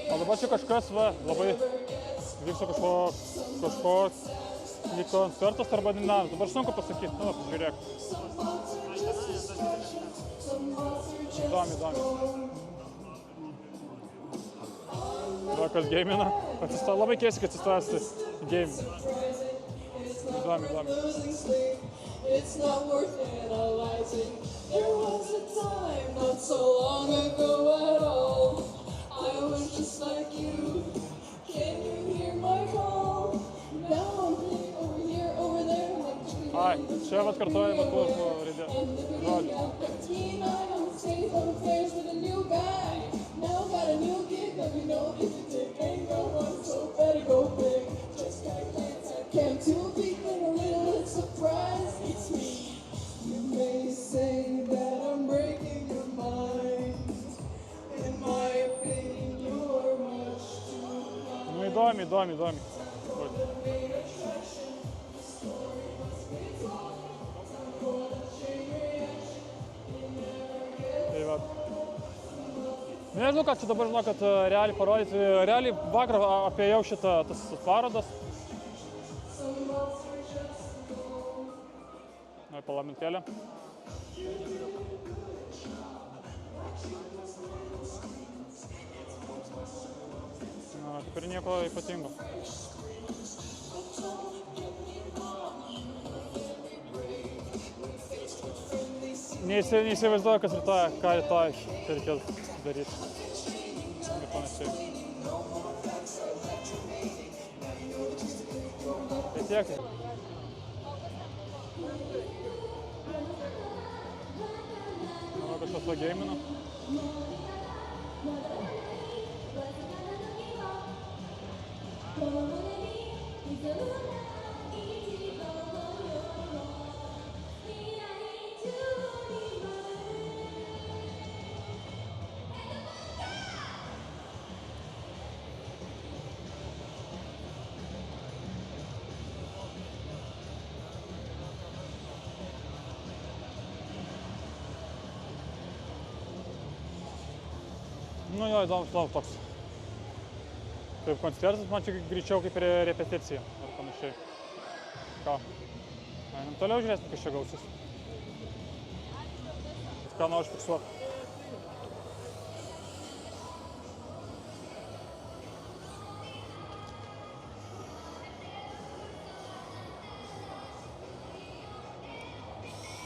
O dabar čia kažkas, va, labai vyksta kažkoks lyg koncertas arba dinamas. Dabar sunku pasakyti, nu, pažiūrėk. Įdomi. Va, kas geimina. Labai keista, kad atsistojęs geimina. Įdomi. It's not worth analyzing. There was a time not so long ago at all. I was just like you. Can you hear my call? Now I'm playing over here, over there. Ai, čia atkartoja, bet kur raidė. Žodžiu. I don't stay on affairs with a new guy. Now got a new gig, let me know if you dig. Ain't no one, so better go big. Just got a glance at Cam 2 deep in a little surprise. It's me. You may say that I'm breaking your mind. In my opinion, you're much too kind. Nu, įdomi. Tai va. Nežinau, ką čia dabar žinau, kad realiai parodyti. Realiai vakar apėjau šitą tas parodas. Na, parlamentėlė. Na, kaip ir nieko ypatingo. Neįsivaizduoju, ką rytoj reikės daryti. Ir panašiai. Tai tiek. Manau, kažkas pageimino. Nu jo, įdomus toks. Kaip koncertas, man čia greičiau kaip repeticija ar panašiai. Ką? Einam toliau žiūrėsim, kas čia gausis. Ką noriu fiksuoti.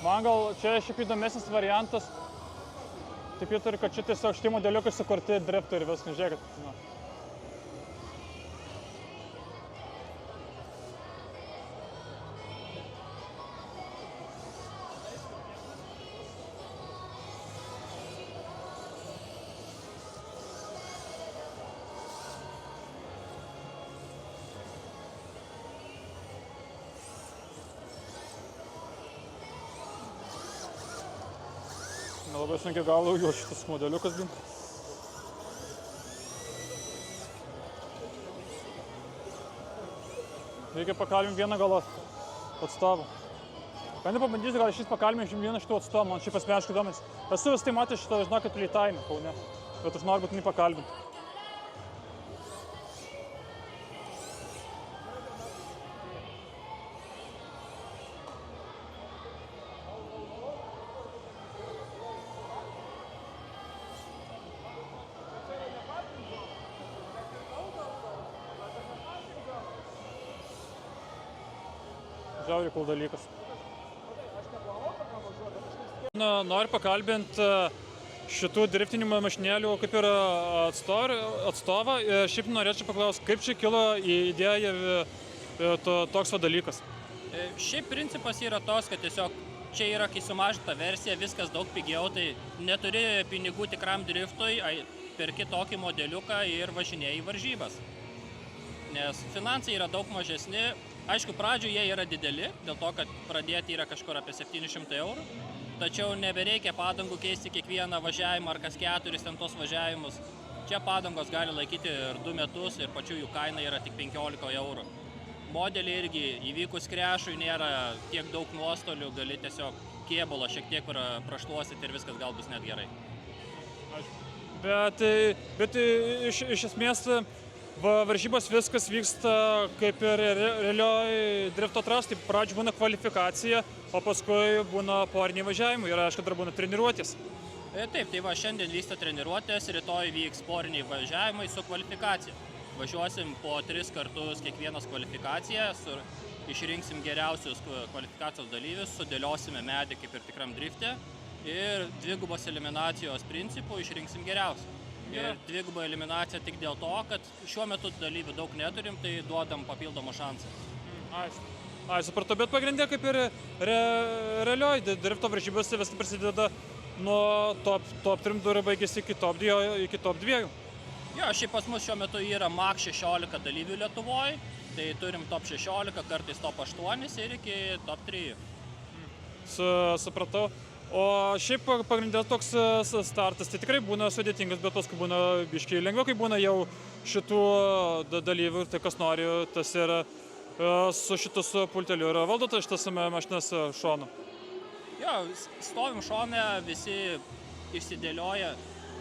Man gal čia šiaip įdomesnis variantas. Taip jau turi, kad čia tiesiog šitie modeliukai sukurti driftų ir viską, žiūrėkit. Na. Labai sunkiai galų jo šitas modeliukas gint. Reikia pakalbinti vieną gal atstovą. Bandai pabandysiu, gal šis pakalbinti vieną šitų atstovą, man šiaip asmeniškai įdomis. Esu vis tai matęs šitą, žinokit, Leitaime, Kaune, bet aš noriu būtinai pakalbinti. Žiauriai cool dalykas. Noriu pakalbinti šitų driftinimo mašinėlių kaip ir atstovą. Šiaip norėčiau paklausti, kaip čia kilo idėja toks dalykas? Šiaip principas yra toks, kad tiesiog čia yra, kai sumažinta versija, viskas daug pigiau, tai neturi pinigų tikram driftui, perki tokį modeliuką ir važinėjai į varžybas. Nes finansai yra daug mažesni. Aišku, pradžioje jie yra dideli, dėl to, kad pradėti yra kažkur apie 700 €. Tačiau nebereikia padangų keisti kiekvieną važiavimą ar kas 4 ten tos važiavimus. Čia padangos gali laikyti ir 2 metus ir pačių jų kaina yra tik 15 €. Modeliai irgi įvykus krešui nėra tiek daug nuostolių, gali tiesiog kėbulą šiek tiek prašluosit ir viskas gal bus net gerai. Bet iš esmės varžybos viskas vyksta kaip ir realioj drifto trasoj. Tai pradžioj būna kvalifikacija, o paskui būna poriniai važiavimai ir aišku, dar būna treniruotės. Taip, tai va, šiandien vyksta treniruotės, rytoj vyks poriniai važiavimai su kvalifikacija. Važiuosim po 3 kartus kiekvienos kvalifikaciją, išrinksim geriausius kvalifikacijos dalyvius, sudėliosime medį kaip ir tikram drifte ir dvigubos eliminacijos principų išrinksim geriausių. Ir dviguba eliminacija tik dėl to, kad šiuo metu dalyvių daug neturim, tai duodam papildomą šansą. Ai, supratau, bet pagrindė kaip ir realioj drifto varžybose viskas prasideda nuo top 3 durų baigėsi iki top 2. Jo, šiaip pas mus šiuo metu yra max 16 dalyvių Lietuvoje, tai turim top 16, kartais top 8 ir iki top 3. Supratau. O šiaip pagrindė toks startas, tai tikrai būna sudėtingas, bet paskui būna biškiai lengviau, kai būna jau šitų dalyvių, tai kas nori, tas yra su šitu pulteliu ir valdo šitas mašinas šonu. Jo, stovim šone, visi išsidėlioja.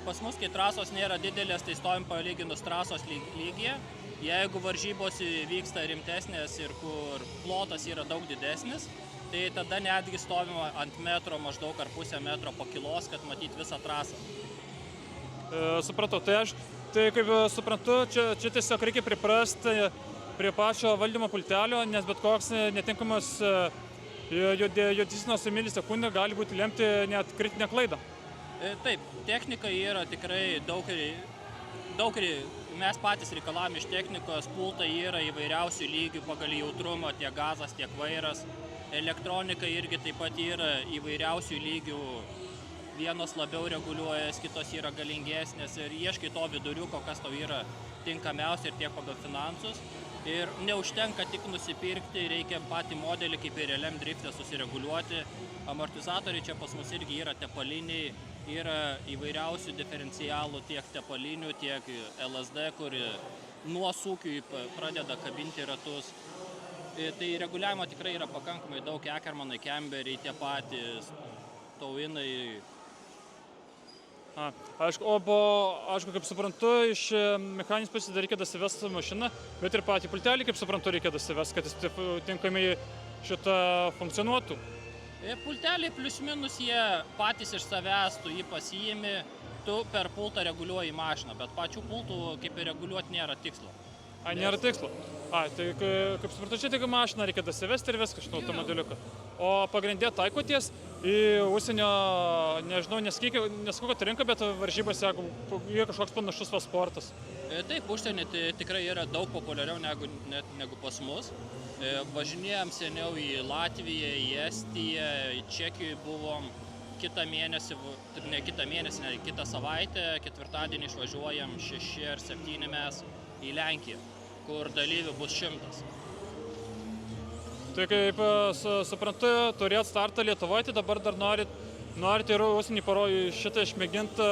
Pas mus, kai trasos nėra didelės, tai stovim palyginus trasos lygyje. Jeigu varžybos vyksta rimtesnės ir kur plotas yra daug didesnis, tai tada netgi stovima ant metro maždaug ar pusę metro po kilos, kad matyti visą trasą. Supratau, tai kaip suprantu, čia tiesiog reikia priprasti prie pačio valdymo pultelio, nes bet koks netinkamas judesinos milisekundė gali būti lemti net kritinę klaidą. Taip, technika yra tikrai daug mes patys reikalavome iš technikos, pultai yra įvairiausių lygių pagal jautrumą, tiek gazas, tiek vairas. Elektronika irgi taip pat yra įvairiausių lygių, vienos labiau reguliuojas, kitos yra galingesnės ir ieškai to viduriuko, kas tau yra tinkamiausia ir tiek pagal finansus. Ir neužtenka tik nusipirkti, reikia patį modelį kaip ir realiam drifte susireguliuoti. Amortizatoriai čia pas mus irgi yra tepaliniai, yra įvairiausių diferencialų tiek tepalinių, tiek LSD, kur nuo sūkių pradeda kabinti ratus. Tai reguliavimo tikrai yra pakankamai daug, Ackermanai, Kemberiai, tie patys, Tauinai. Aišku, kaip suprantu, iš mechaninės pusės reikia dasivesti mašiną, bet ir patį pultelį, kaip suprantu, reikia dasivesti, kad jis tinkamai šitą funkcionuotų. Pulteliai plius minus jie patys iš savęs, tu jį pasiimi, tu per pultą reguliuoji mašiną, bet pačių pultų kaip ir reguliuoti nėra tikslo. Nėra tikslo. Tai kaip suprantu, čia tik mašiną reikia dasivesti ir viską šitą automobiliuką. O pagrindė taikoties į užsienio, nežinau, nesakau, kad rinka, bet varžybose yra kažkoks panašus sportas. Taip, užsienį tai tikrai yra daug populiariau negu pas mus. Važinėjom seniau į Latviją, į Estiją, į Čekiją buvom. Kitą savaitę, ketvirtadienį išvažiuojam 6 ar 7 mes į Lenkiją, kur dalyvių bus 100. Tai kaip suprantu, turėt startą Lietuvoje, tai dabar dar norite ir užsienį šitą išmėginti,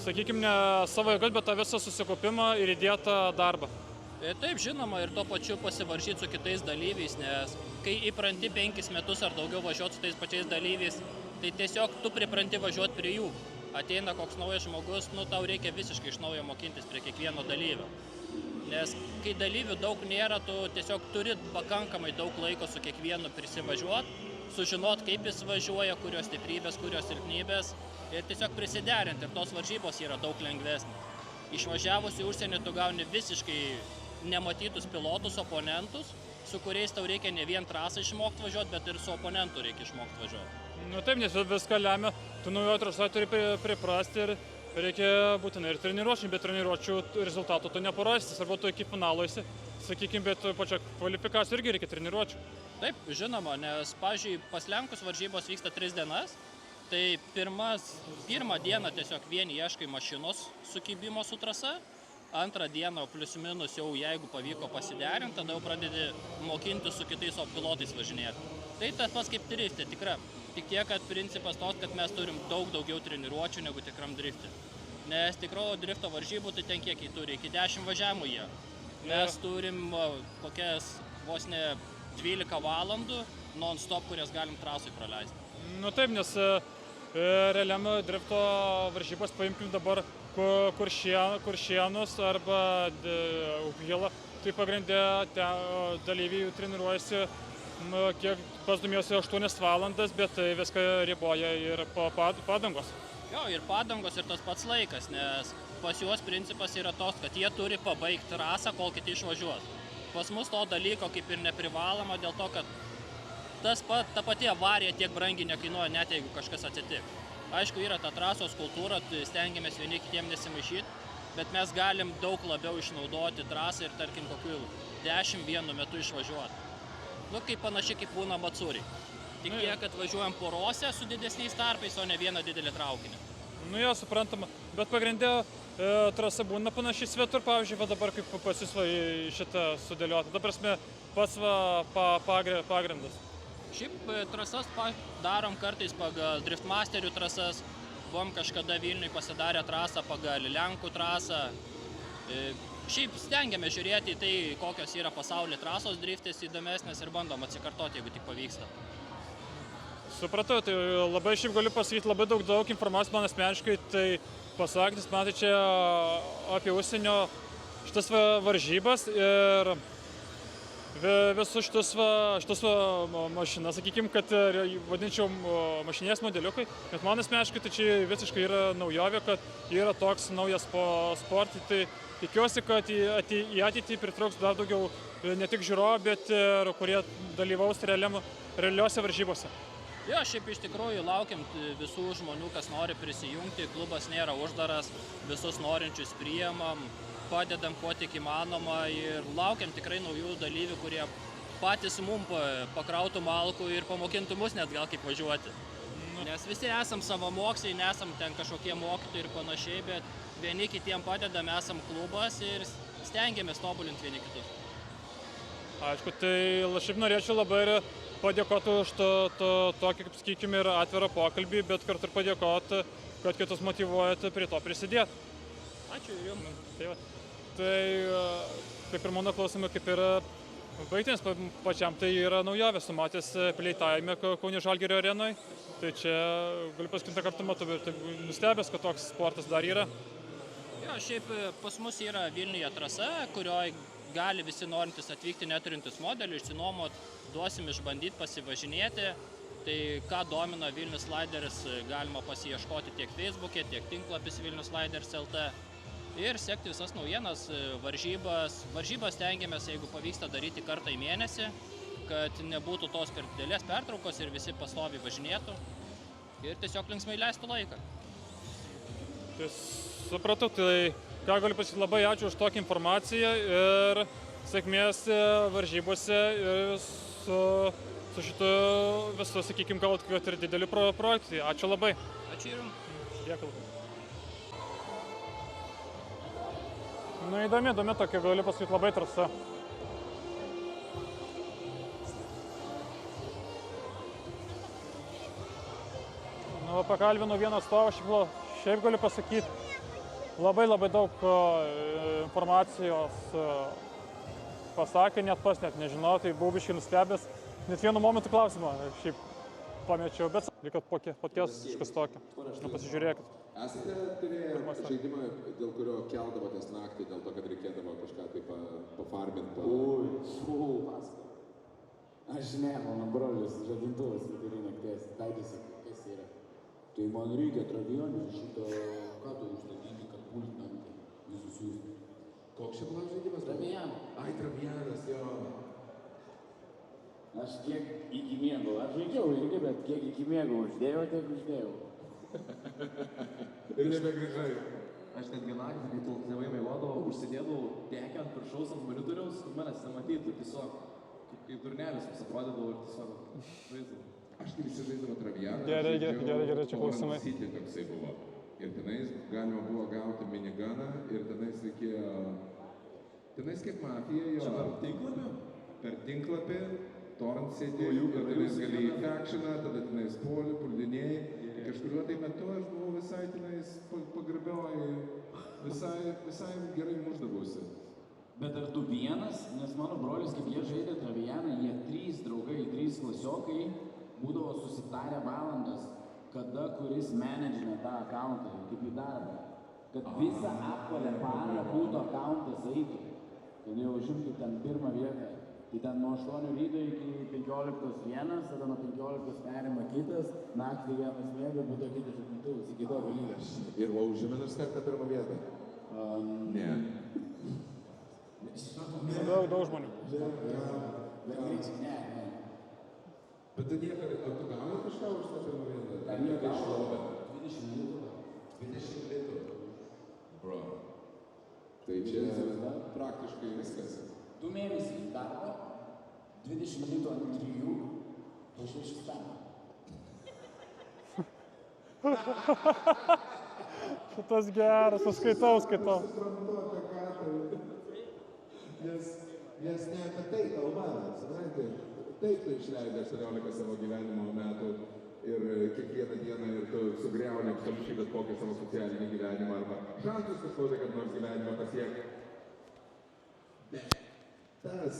sakykime, ne savo jėgas, bet tą visą susikaupimą ir įdėtą darbą. Taip, žinoma, ir tuo pačiu pasivaržyti su kitais dalyviais, nes kai įpranti 5 metus ar daugiau važiuoti su tais pačiais dalyviais, tai tiesiog tu pripranti važiuoti prie jų. Ateina koks naujas žmogus, tau reikia visiškai iš naujo mokintis prie kiekvieno dalyvio. Nes kai dalyvių daug nėra, tu tiesiog turi pakankamai daug laiko su kiekvienu prisivažiuoti, sužinot, kaip jis važiuoja, kurios stiprybės, kurios silpnybės ir tiesiog prisiderinti. Ir tos varžybos yra daug lengvesnės. Išvažiavus į užsienį tu gauni visiškai nematytus pilotus, oponentus, su kuriais tau reikia ne vien trasą išmokti važiuoti, bet ir su oponentu reikia išmokti važiuoti. Nu taip, nes viską lemia, tu naujo trasa turi priprasti ir reikia būtinai ir treniruočių, bet treniruočių rezultatų tu neparasti, arba tu iki finalo esi, sakykime, bet pačia kvalifikacija irgi reikia treniruočių. Taip, žinoma, nes, pavyzdžiui, pas Lenkus varžybos vyksta 3 dienas, tai pirmą dieną tiesiog vien ieškai mašinos sukibimo su trasa, antrą dieną plius minus jau jeigu pavyko pasiderinti, tada jau pradedi mokinti su kitais pilotais važinėti. Tai tas pats kaip driftė, tikra. Tik tiek, kad principas tos, kad mes turim daug daugiau treniruočių negu tikram driftė. Nes tikro drifto varžybų tai ten kiek jį turi, iki 10 važiavimų jie. Mes turim kokias vos ne 12 valandų non-stop, kurias galim trasui praleisti. Nu taip, nes realiam drifto varžybas paimkim dabar Kuršienus arba Uphilą. Tai pagrindė dalyviai treniruojasi, kiek pas domėjosi 8 valandas, bet tai viską riboja ir padangos. Jo, ir padangos, ir tas pats laikas, nes pas juos principas yra toks, kad jie turi pabaigti trasą, kol kiti išvažiuos. Pas mus to dalyko kaip ir neprivaloma, dėl to, kad ta pati avarija tiek brangiai nekainuoja, net jeigu kažkas atsitiks. Aišku, yra ta trasos kultūra, stengiamės vieni kitiem nesimaišyti, bet mes galim daug labiau išnaudoti trasą ir, tarkim, kokių 10 vienu metu išvažiuoti. Nu, kaip panašiai kaip būna Matsūriai. Tik tiek, kad važiuojam porose su didesniais tarpais, o ne vieną didelį traukinį. Nu jo, suprantama, bet pagrindė trasa būna panašiai svetur, pavyzdžiui, va dabar kaip pas jūs šitą sudėlioti. Ta prasme, pats pagrindas. Šiaip trasas darom kartais pagal driftmasterių trasas. Buvom kažkada Vilniui pasidarę trasą pagal Lenkų trasą. Šiaip stengiame žiūrėti į tai, kokios yra pasaulyje trasos driftės įdomesnės ir bandom atsikartoti, jeigu tik pavyksta. Supratau, tai labai šiaip galiu pasakyti labai daug informacijos man asmeniškai, tai pasakytis man tai čia apie užsienio šitas varžybas ir visus šitus mašinas, sakykime, kad vadinčiau mašinės modeliukai, bet man asmeniškai tai čia visiškai yra naujovė, kad yra toks naujas sportai, tai tikiuosi, kad į ateitį pritrauks dar daugiau ne tik žiūrovų, bet ir kurie dalyvaus realiuose varžybose. Jo, šiaip iš tikrųjų laukiam visų žmonių, kas nori prisijungti, klubas nėra uždaras, visus norinčius priimam, padedam kuo tik įmanoma ir laukiam tikrai naujų dalyvių, kurie patys mum pakrautų malkų ir pamokintų mus net gal kaip važiuoti. Nes visi esam savamoksliai, nesam ten kažkokie mokytojai ir panašiai, bet vieni kitiem padedam, esam klubas ir stengiamės tobulinti vieni kitus. Aišku, tai šiaip norėčiau labai padėkoti už tokį, kaip sakykime, ir atvirą pokalbį, bet kartu ir padėkoti, kad kitus motyvuojate prie to prisidėti. Ačiū ir jums. Tai ir mano klausimai kaip ir baigtinis pačiam, tai yra naujovė, sumatęs pleitajame Kauno Žalgirio arenoje. Tai čia galiu pasakyti kartu matau, bet nustebęs, kad toks sportas dar yra. Jo, šiaip pas mus yra Vilniuje trasa, kurioje gali visi norintys atvykti neturintis modelių, išsinuomot, duosim išbandyti, pasivažinėti. Tai ką domina Vilnius Slideris, galima pasiieškoti tiek Facebook'e, tiek tinklapis Vilnius Sliders LT. Ir sekti visas naujienas, varžybas stengiamės, jeigu pavyksta daryti kartą į mėnesį, kad nebūtų tos per didelės pertraukos ir visi pastoviai važinėtų ir tiesiog linksmai leistų laiką. Tai supratau, tai ką galiu pasakyti, labai ačiū už tokią informaciją ir sėkmės varžybose ir su šitu visu, sakykime, galbūt, kad ir dideliu projektu. Ačiū labai. Ačiū ir jums. Dėkui. Nu, įdomi tokia, galiu pasakyti, labai trasa. Nu, pakalbinau vieną atstovą, šiaip galiu pasakyti, labai daug informacijos pasakė, net nežinau, tai buvau biškai nustebęs. Net vienu momentu klausimą šiaip pamečiau, bet kad podcast kažkas tokio. Žinau, pasižiūrėkit. Esate turėję žaidimą, dėl kurio keldavotės naktį, dėl to, kad reikėdavo kažką taip pafarminti? Paskui. Aš ne, mano brolis žadintuvas vidury nakties, taidėsi, kas yra. Tai man reikia travionio šito, ką tu užstatyti, kad pult naktį, visus siūsti. Koks čia buvo žaidimas? Travian. Ai, Travianas, jo. Aš kiek iki miego, aš žaidžiau irgi, bet kiek iki miego uždėjau, tiek uždėjau. Ir nebegrįžai. Aš netgi naktį, kai tėvai maivodavo, užsidėdavau tekę ant viršaus ant monitoriaus, kad manęs nematytų, tiesiog kaip durnelis vis atrodydavau ir tiesiog žaisdavau. Aš kai visi žaisdavo Travianą, Gerai, čia klausimai. City toksai buvo. Ir tenais galima buvo gauti miniganą ir tenais reikėjo... Tenais kaip mafija jo... Čia per tinklapį? Per tinklapį, torrent sėdėjau, ir tenais gali į factioną, tada tenais puldinėjai. Kažkuriuo tai metu aš buvau visai tenais pagarbioj, visai gerai muždavausi. Bet ar tu vienas, nes mano brolis, kaip jie žaidė Travianą, jie 3 draugai, 3 klasiokai, būdavo susitarę valandas, kada kuris menedžina tą akauntą, kaip į darbą. Kad visą apvalę parą būtų akauntas eitų, kad jau užimtų ten pirmą vietą. Tai ten nuo 8 ryto iki 15 vienas, tada nuo 15 perima kitas, naktį vienas mėgo, būtų kitas žaidintuvas, iki tokio lygio. Ir va užėmė nors kartą pirmą vietą? Ne. Daug žmonių. Ne. Bet tu nieko, ar tu gauni kažką už tą pirmą vietą? Ar nieko išlovė? 20 litų. 20 litų? Bro. Tai čia praktiškai viskas. 2 mėnesiai darbo, 20 litų ant 3, po 6 starto. Šitas geras, skaitau. Nes ne apie tai kalba, supranti? Taip tu išleidai 18 savo gyvenimo metų ir kiekvieną dieną ir tu sugriauni absoliučiai bet kokį savo socialinį gyvenimą arba šansus kažkokį, kad nors gyvenimą pasiekti. Tas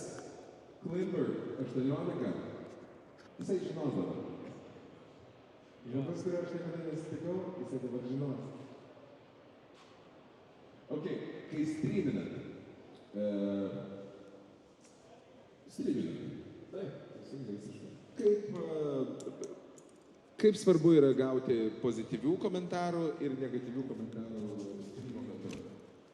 Clipper 18, jisai žinosdavo. Žmogus, kurio aš niekada nesitikau, jisai dabar žinos. Ok, kai streaminat. Kaip svarbu yra gauti pozityvių komentarų ir negatyvių komentarų streamo metu?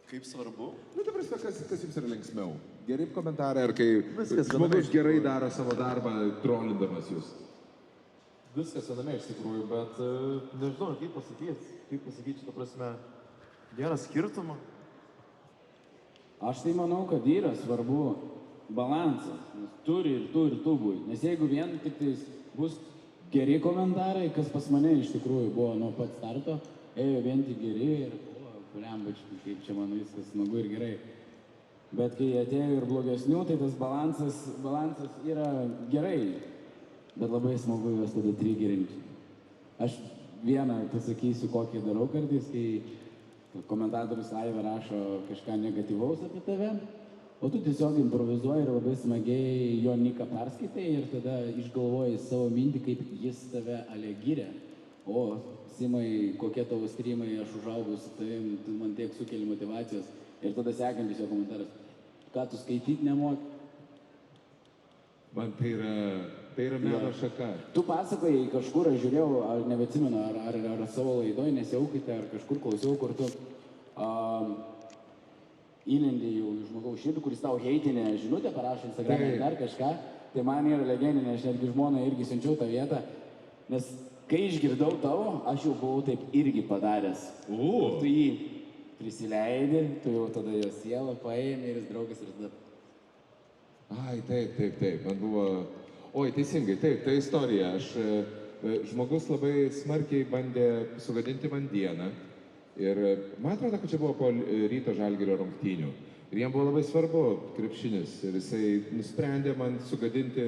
Kaip svarbu? Nu, ta prasme, kas jums yra linksmiau? Geri komentarai ar kai žmogus gerai daro savo darbą, trolindamas jūs? Viskas viename iš tikrųjų, bet nežinau, kaip pasakyti, ta prasme, gerą skirtumą. Aš tai manau, kad yra svarbu balansas, nes turi ir tu būti. Nes jeigu vien tik tais bus geri komentarai, kas pas mane iš tikrųjų buvo nuo pat starto, ėjo vien tik geri ir, blembački, kaip čia man viskas smagu ir gerai. Bet kai atėjo ir blogesnių, tai tas balansas yra gerai, bet labai smagu juos tada trigerinti. Aš vieną pasakysiu, kokį darau kartais, kai komentatorius live rašo kažką negatyvaus apie tave, o tu tiesiog improvizuoji ir labai smagiai jo niką perskaitai ir tada išgalvoji savo mintį, kaip jis tave alegyrė. O, Simai, kokie tavo streamai, aš užaugau su tavim, tu man tiek sukeli motivacijos. Ir tada sekantis jo komentaras, ką tu skaityti nemoki? Man tai yra meno šaka. Tu pasakojai kažkur, aš žiūrėjau, ar nebeatsimenu, ar savo laidoj, nesiaukite, ar kažkur klausiau, kur tu įlendė jau žmogaus širdį, kuris tau heitinė žinutę parašo Instagram'e dar kažką, tai man yra legendinė, aš netgi žmonai irgi siunčiau tą vietą, nes kai išgirdau tavo, aš jau buvau taip irgi padaręs. Tu jį prisileidi, tu jau tada jo sielą paėmė ir jis draugas ir tada... Ai, taip, man buvo... Oi, teisingai, taip, tai istorija. Žmogus labai smarkiai bandė sugadinti man dieną. Ir man atrodo, kad čia buvo po Ryto Žalgirio rungtynių. Ir jam buvo labai svarbu krepšinis. Ir jisai nusprendė man sugadinti...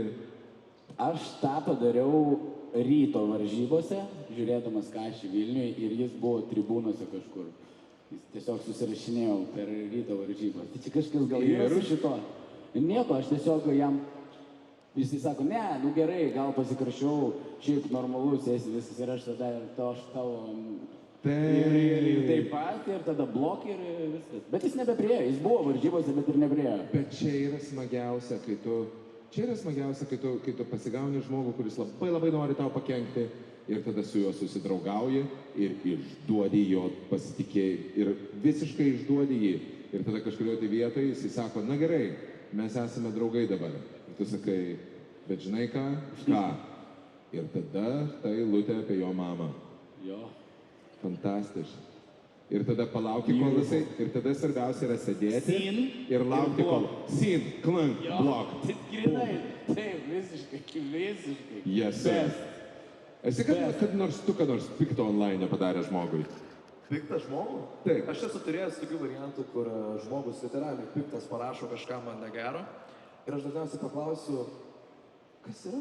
Aš tą padariau Ryto varžybose, žiūrėdamas Kašį Vilniui, ir jis buvo tribūnose kažkur. Jis tiesiog susirašinėjau per Ryto varžybos. Tai čia kažkas gal yra su šito. Nieko, aš tiesiog jam... Jisai sako, ne, nu gerai, gal pasikrašiau, šiaip normalus esi viskas ir aš tada tavo... Ir taip pat, ir tada blok ir viskas. Bet jis nebepriejo, jis buvo varžybose, bet ir nepriejo. Bet čia yra smagiausia, kai tu pasigauni žmogų, kuris labai nori tau pakenkti ir tada su juo susidraugauji ir išduodi jo pasitikėjimą ir visiškai išduodi jį. Ir tada kažkurioje tai vietoje jisai sako, na gerai, mes esame draugai dabar. Ir tu sakai, Bet žinai ką? Ką? Ir tada ta eilutė apie jo mamą. Jo. Fantastiška. Ir tada palauki, kol jisai, ir tada svarbiausia yra sėdėti ir laukti, kol scene, clunk, block. Grinai, taip, visiškai. Yes, sir. Esi kad nors tu, kad nors pikto online padarė žmogui? Piktą žmogų? Taip. Aš esu turėjęs tokių variantų, kur žmogus literaliai piktas parašo kažką man negero. Ir aš dažniausiai paklausiu, kas yra?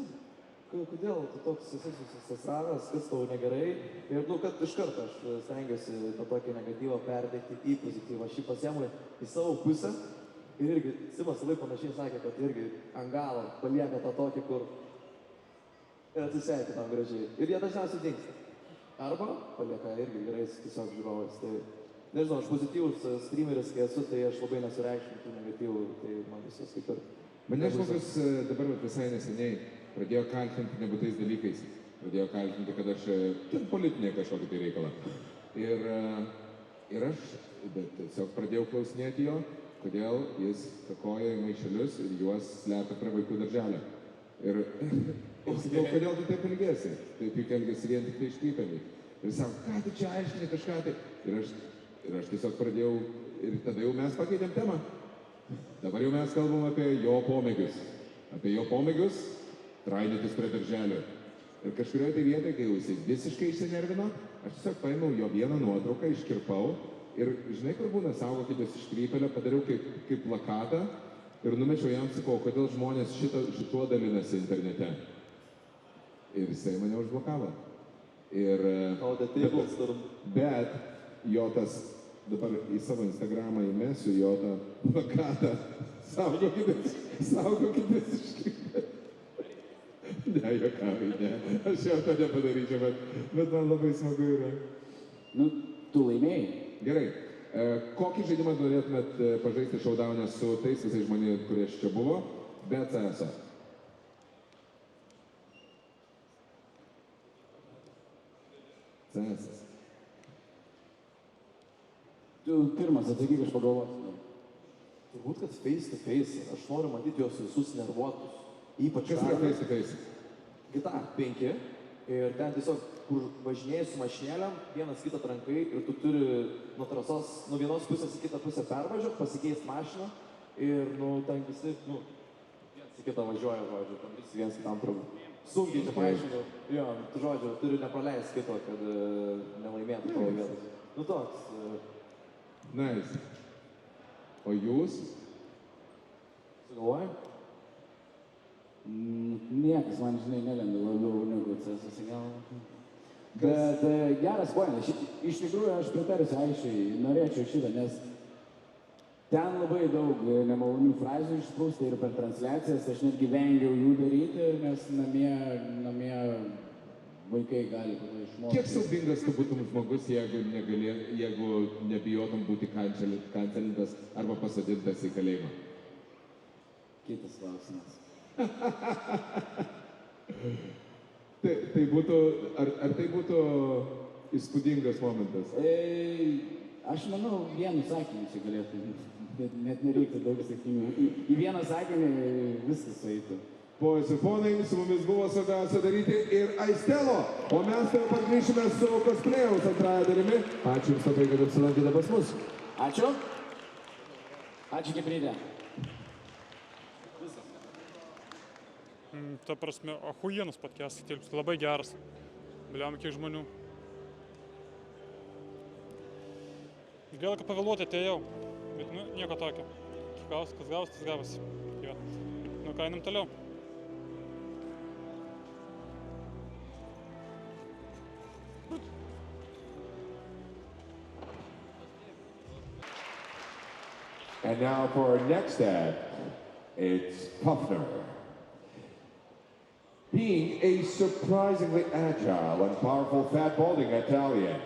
Kodėl tu toks esi susisravęs, kas tau negerai? Ir, kad iš karto aš stengiuosi tą tokį negatyvą perdėti į pozityvą. Aš jį pasiemu į savo pusę. Ir irgi, Simas labai panašiai sakė, kad irgi ant galo palieka tą tokį, kur ir atsisveikinam gražiai. Ir jie dažniausiai dingsta. Arba palieka irgi gerais tiesiog žiūrovais. Tai, nežinau, aš pozityvus streameris, kai esu, tai aš labai nesureikšminu tų negatyvų. Tai man visas kaip ir... Mane žmogus dabar visai neseniai pradėjo kaltinti nebūtais dalykais. Pradėjo kaltinti, kad aš politinė kažkokį tai reikalą. Ir aš tiesiog pradėjau klausinėti jo, kodėl jis kakoja į maišelius ir juos slepia prie vaikų darželio. Ir sakau, kodėl tu taip elgėsi? Taip juk elgėsi vien tik tai iškrypėliai. Ir sako, ką tu čia aiškini kažką tai? Ir aš tiesiog pradėjau, ir tada jau mes pakeitėm temą. Dabar jau mes kalbam apie jo pomėgius. Apie jo pomėgius traidytis prie darželio. Ir kažkurioje tai vietoje, kai jau jisai visiškai išsinervino, aš tiesiog paėmiau jo vieną nuotrauką, iškirpau ir žinai, kur būna saugokitės iškrypėlio, padariau kaip plakatą ir numečiau jam, sakau, kodėl žmonės šituo dalinasi internete. Ir jisai mane užblokavo. Bet jo tas, dabar į savo Instagramą įmesiu jo tą plakatą, saugokitės iškrypėlio. Ne, juokauju, ne. Aš jau to nepadaryčiau, bet man labai smagu yra. Nu, tu laimėjai. Gerai. Kokį žaidimą norėtumėt pažaisti showdown'e su tais visais žmonėmis, kurie čia buvo, be CS-o? CS-as. Tu pirmas atsakyk, aš pagalvosiu. Turbūt, kad face to face. Aš noriu matyti juos visus nervuotus. Ypač kas yra face to face? Gita 5. Ir ten tiesiog, kur važinėjai su mašinėlėm, vienas kitą trankai ir tu turi nuo trasos, nuo vienos pusės į kitą pusę pervažiuoti, pasikeisti mašiną ir, ten visi, viens į kitą važiuoja, žodžiu, tam visi viens kitam turbūt. Sunkiai čia paaiškinu, jo, tu žodžiu, turi nepraleisti kito, kad nelaimėtų tavo vietos. Toks. Nice. O jūs? Sugalvoji? Niekas man, žinai, nelenda labiau negu CS gal. Bet geras pointas. Iš tikrųjų, aš pritariu aiškiai, norėčiau šitą, nes ten labai daug nemalonių frazių išsprūsta ir per transliacijas. Aš netgi vengiau jų daryti, nes namie vaikai gali išmokti. Kiek siaubingas tu būtum žmogus, jeigu nebijotum būti kancelintas arba pasodintas į kalėjimą? Kitas klausimas. Tai būtų, ar tai būtų įspūdingas momentas? Aš manau, vienu sakiniu čia galėtų, bet net nereikia daug sakinių. Į vieną sakinį viskas sueitų. Ponios ir ponai, su mumis buvo svarbiausia daryti ir Aistelo, o mes taip pat grįšime su Cosplayaus antrąją dalimi. Ačiū Jums labai, kad apsilankėte pas mus. Ačiū. Ačiū, Kiprytė. Ta prasme, ahujienas podcastas, labai geras. Biliam, kiek žmonių. Gaila, kad pavėluoti atėjau, bet nieko tokio. Kas gavosi, tas gavosi. Ką einam toliau. And now for our next ad, it's Puffner. Being a surprisingly agile and powerful fat balding Italian,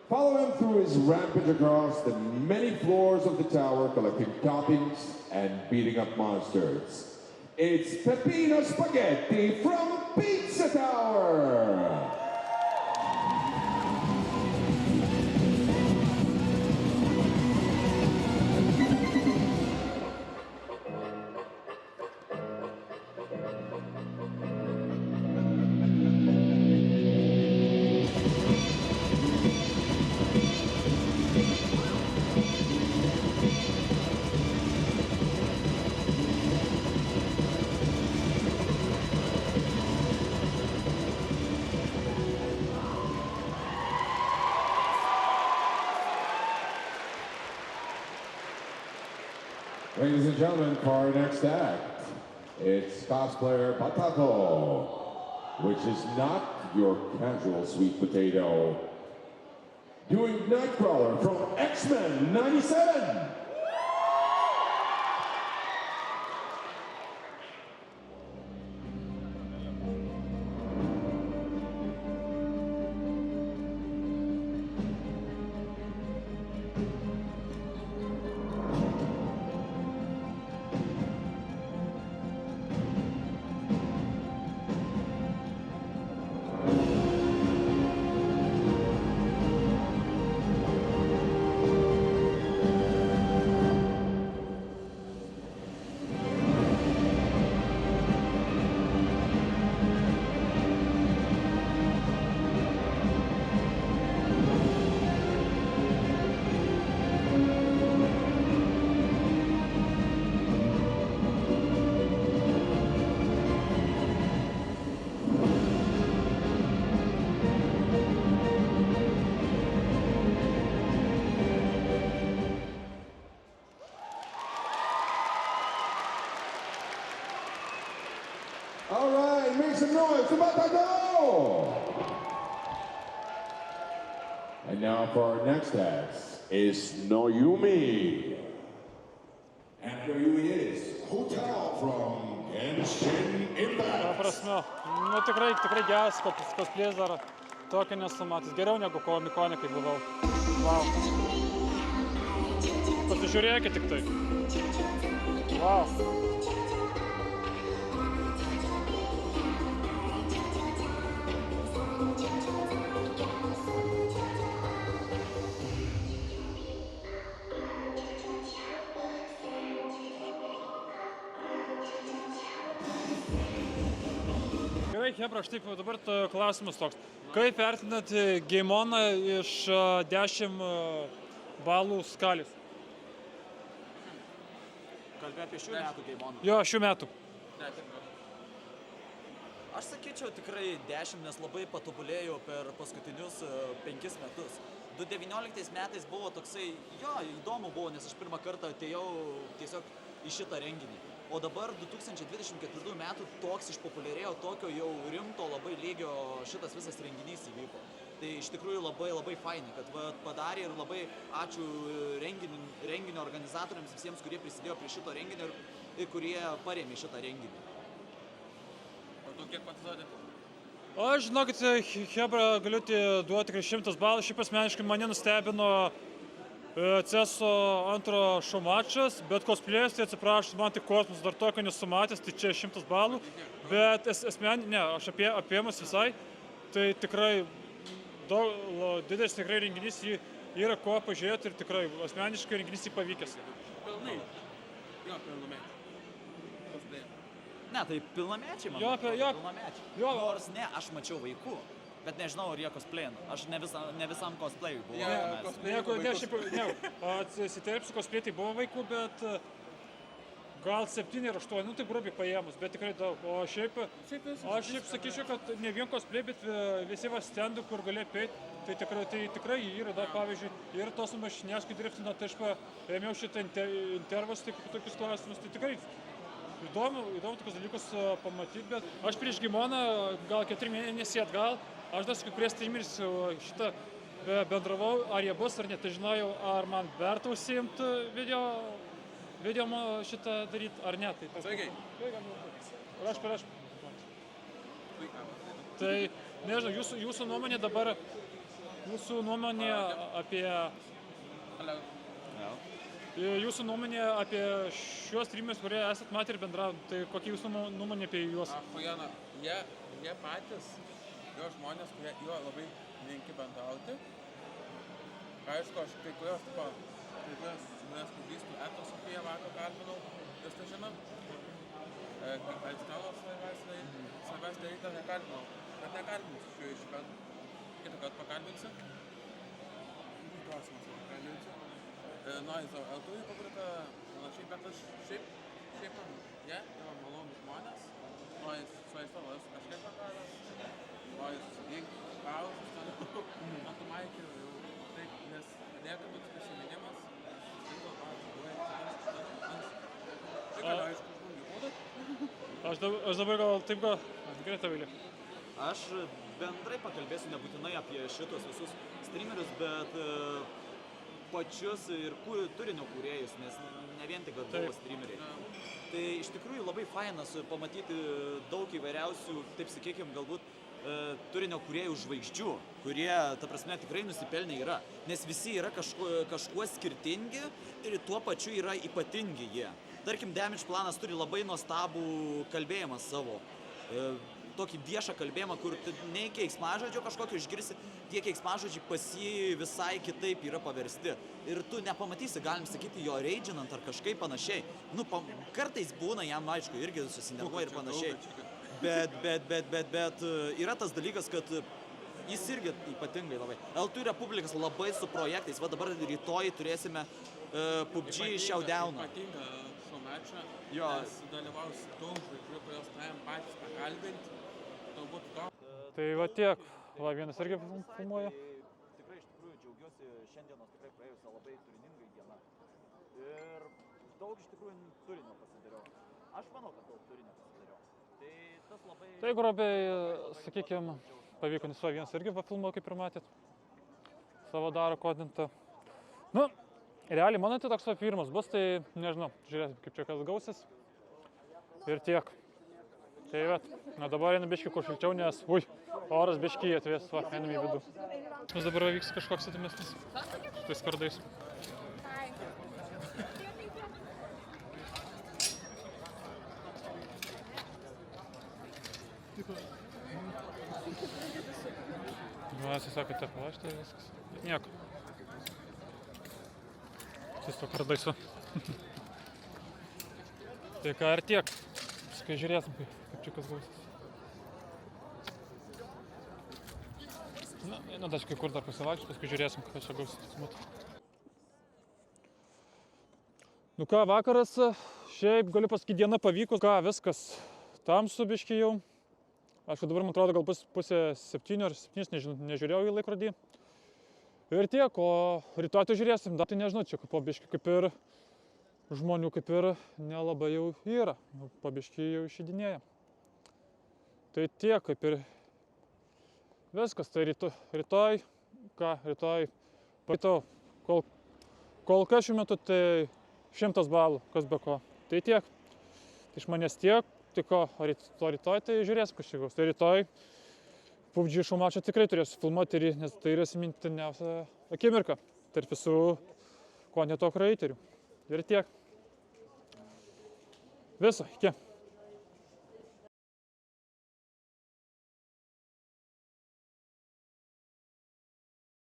follow him through his rampage across the many floors of the tower, collecting toppings and beating up monsters. It's Peppino Spaghetti from Pizza Tower! Ladies and gentlemen, for our next act, it's cosplayer Batako, which is not your casual sweet potato, doing Nightcrawler from X-Men 97. All right, make some noise for Batako! And now for our next act is Noyumi. And Noyumi is Hotel from Genshin Impact. Prasme, nu tikrai geras cosplay'as dar tokio nesu matęs. Geriau negu komikone, kai buvau. Wow. Pasižiūrėkit tik tai. Wow. Gerai, Hebra, aš taip dabar klausimas toks. Kaip vertinat Gameoną iš 10 balų skalės? Kalbė apie šių metų Gameoną. Jo, šių metų. Aš sakyčiau tikrai 10, nes labai patobulėjau per paskutinius 5 metus. 2019 metais buvo toksai, jo, įdomu buvo, nes aš pirmą kartą atėjau tiesiog į šitą renginį. O dabar 2024 metų toks išpopuliarėjo, tokio jau rimto labai lygio šitas visas renginys įvyko. Tai iš tikrųjų labai faini, kad padarė ir labai ačiū renginio organizatoriams visiems, kurie prisidėjo prie šito renginio ir kurie parėmė šitą renginį. O tu kiek pats duodi? Aš, žinokit, Hebra, galiu duoti tikrai 100 balų. Šiaip asmeniškai mane nustebino CS:O antro šou mačas, bet cosplay'as, tai atsiprašau, man tik kosmos dar tokio nesu matęs, tai čia 100 balų. Bet aš apėmus visai, tai tikrai didelis tikrai renginys, yra ko pažiūrėti ir tikrai asmeniškai renginys pavykęs. Pilnai. Jo, pilnamečiai. Cosplay. Ne, tai pilnamečiai, manau. Pilnamečiai. Nors ne, aš mačiau vaikų. Bet nežinau, ar jie cosplay'ina. Aš ne visam cosplay'ui buvau. Įsiterpsiu, cosplay tai buvo vaikų, bet gal 7 ar 8, tai grubiai paėmus, bet tikrai daug. O šiaip, aš sakyčiau, kad ne vien cosplay, bet visi stendų, kur gali apeiti, tai tikrai yra daug, pavyzdžiui, ir tos mašinės, kai dirbtina, tai aš ėmiau šitą intervas, tokius klausimus, tai tikrai įdomu tokius dalykus pamatyti, bet aš prieš Gameoną gal 4 mėnesiai atgal, aš dar su kai kurie streameriais šitą bendravau, ar jie bus ar ne, tai žinojau, ar man verta užsiimti video šitą daryti, ar ne. Sveikai. Prašau. Tai, nežinau, jūsų nuomonė dabar, Jūsų nuomonė apie šiuos streamerius, kurie esat matę ir bendravom, tai kokia jūsų nuomonė apie juos? Fujana, jie patys, jo žmonės, kurie jo labai linki bendrauti. Aišku, aš kai kurios pažįstu, Eto Sofiją vakar kalbinau, jūs tai žinom. Alstelos svarbiausia rytą nekalbinau, bet nekalbinsiu šį kartą. Kitą kartą pakalbinsiu. Klausimas pakalbinsiu. Ar turi paprika panašiai, bet aš šiaip jie yra malonus žmonės, su Alstelos kažkiek bendraujas, susitinkti, pauzus, ant Maikį jau taip, nes lieka toks prisiminimas, aišku, žmonių būdai. Aš dabar gal taip gal... Gerai, Tavilė. Aš bendrai pakalbėsiu nebūtinai apie šitos visus streamerius, bet pačius ir turinio kūrėjus, nes ne vien tik buvo streameriai. Tai iš tikrųjų labai fainas pamatyti daug įvairiausių, taip sakykime, galbūt turinio kūrėjų žvaigždžių, kurie, ta prasme, tikrai nusipelnę yra. Nes visi yra kažkuo skirtingi ir tuo pačiu yra ypatingi jie. Tarkim, Damage Planas turi labai nuostabų kalbėjimą savo. Tokį viešą kalbėjimą, kur nei keiksmažodžio kažkokio išgirsi, tie keiksmažodžiai pas jį visai kitaip yra paversti. Ir tu nepamatysi, galim sakyti, jo reidžinant ar kažkaip panašiai. Nu, kartais būna jam, aišku, irgi susinervuoja ir panašiai. Bet yra tas dalykas, kad jis irgi ypatingai labai. L2 Republikas labai su projektais. Va dabar rytoj turėsime PUBG Showdowną. Ypatinga šio mečą, Jo. nes dalyvaus daug žvaigždžių, kurios tavim patys pakalbinti. Turbūt to. Tai va tiek. Va, vienas irgi filmuoja. Tikrai iš tikrųjų džiaugiuosi šiandienos tikrai praėjusią labai turiningai dieną. Ir daug iš tikrųjų turinio pasidariau. Aš manau, kad daug turinio pasidariau. Tai tas labai... Tai grubiai, sakykime, pavyko, nes vienas irgi filmuoja, kaip ir matėt. Savo daro kodintą. Nu, realiai, mano tai toks pirmas bus, tai nežinau, žiūrėsim, kaip čia kas gausis. Ir tiek. Tai vet, na dabar einu biškį kur šilčiau, nes, oras biškį atvės, va, einam į vidų. Nes dabar vyks kažkoks įdomesnis šitais kardais. Jis sako, taip, aš tai viskas. Nieko. Sis to kardais va. Tai ką ir tiek. Viskai žiūrėsim, kaip čia kas gausis. Na, daž kai kur dar pasivaikščiu, paskui žiūrėsim, kaip čia gausis. Nu ką, vakaras, šiaip galiu pasakyti, diena pavyko, ką, viskas tamsu biškį jau. Aišku, dabar man atrodo gal pusė 7 ar 7, nežiūrėjau į laikrodį. Ir tiek, o rytoj tai žiūrėsim, dar tai nežinau, čia po biškį kaip ir žmonių kaip ir nelabai jau yra, po biškį jau išeidinėja. Tai tiek, kaip ir viskas, tai rytoj, paitau, kol kas šiuo metu tai 100 balų, kas be ko. Tai tiek, tai iš manęs tiek. Tik o rytoj tai žiūrėsim, kas čia gaus. Tai rytoj PUBG šou mačą tikrai turėsiu filmuoti, nes tai yra įsimintiniausia akimirka tarp visų Koneto kreiterių. Ir tiek. Viso, iki.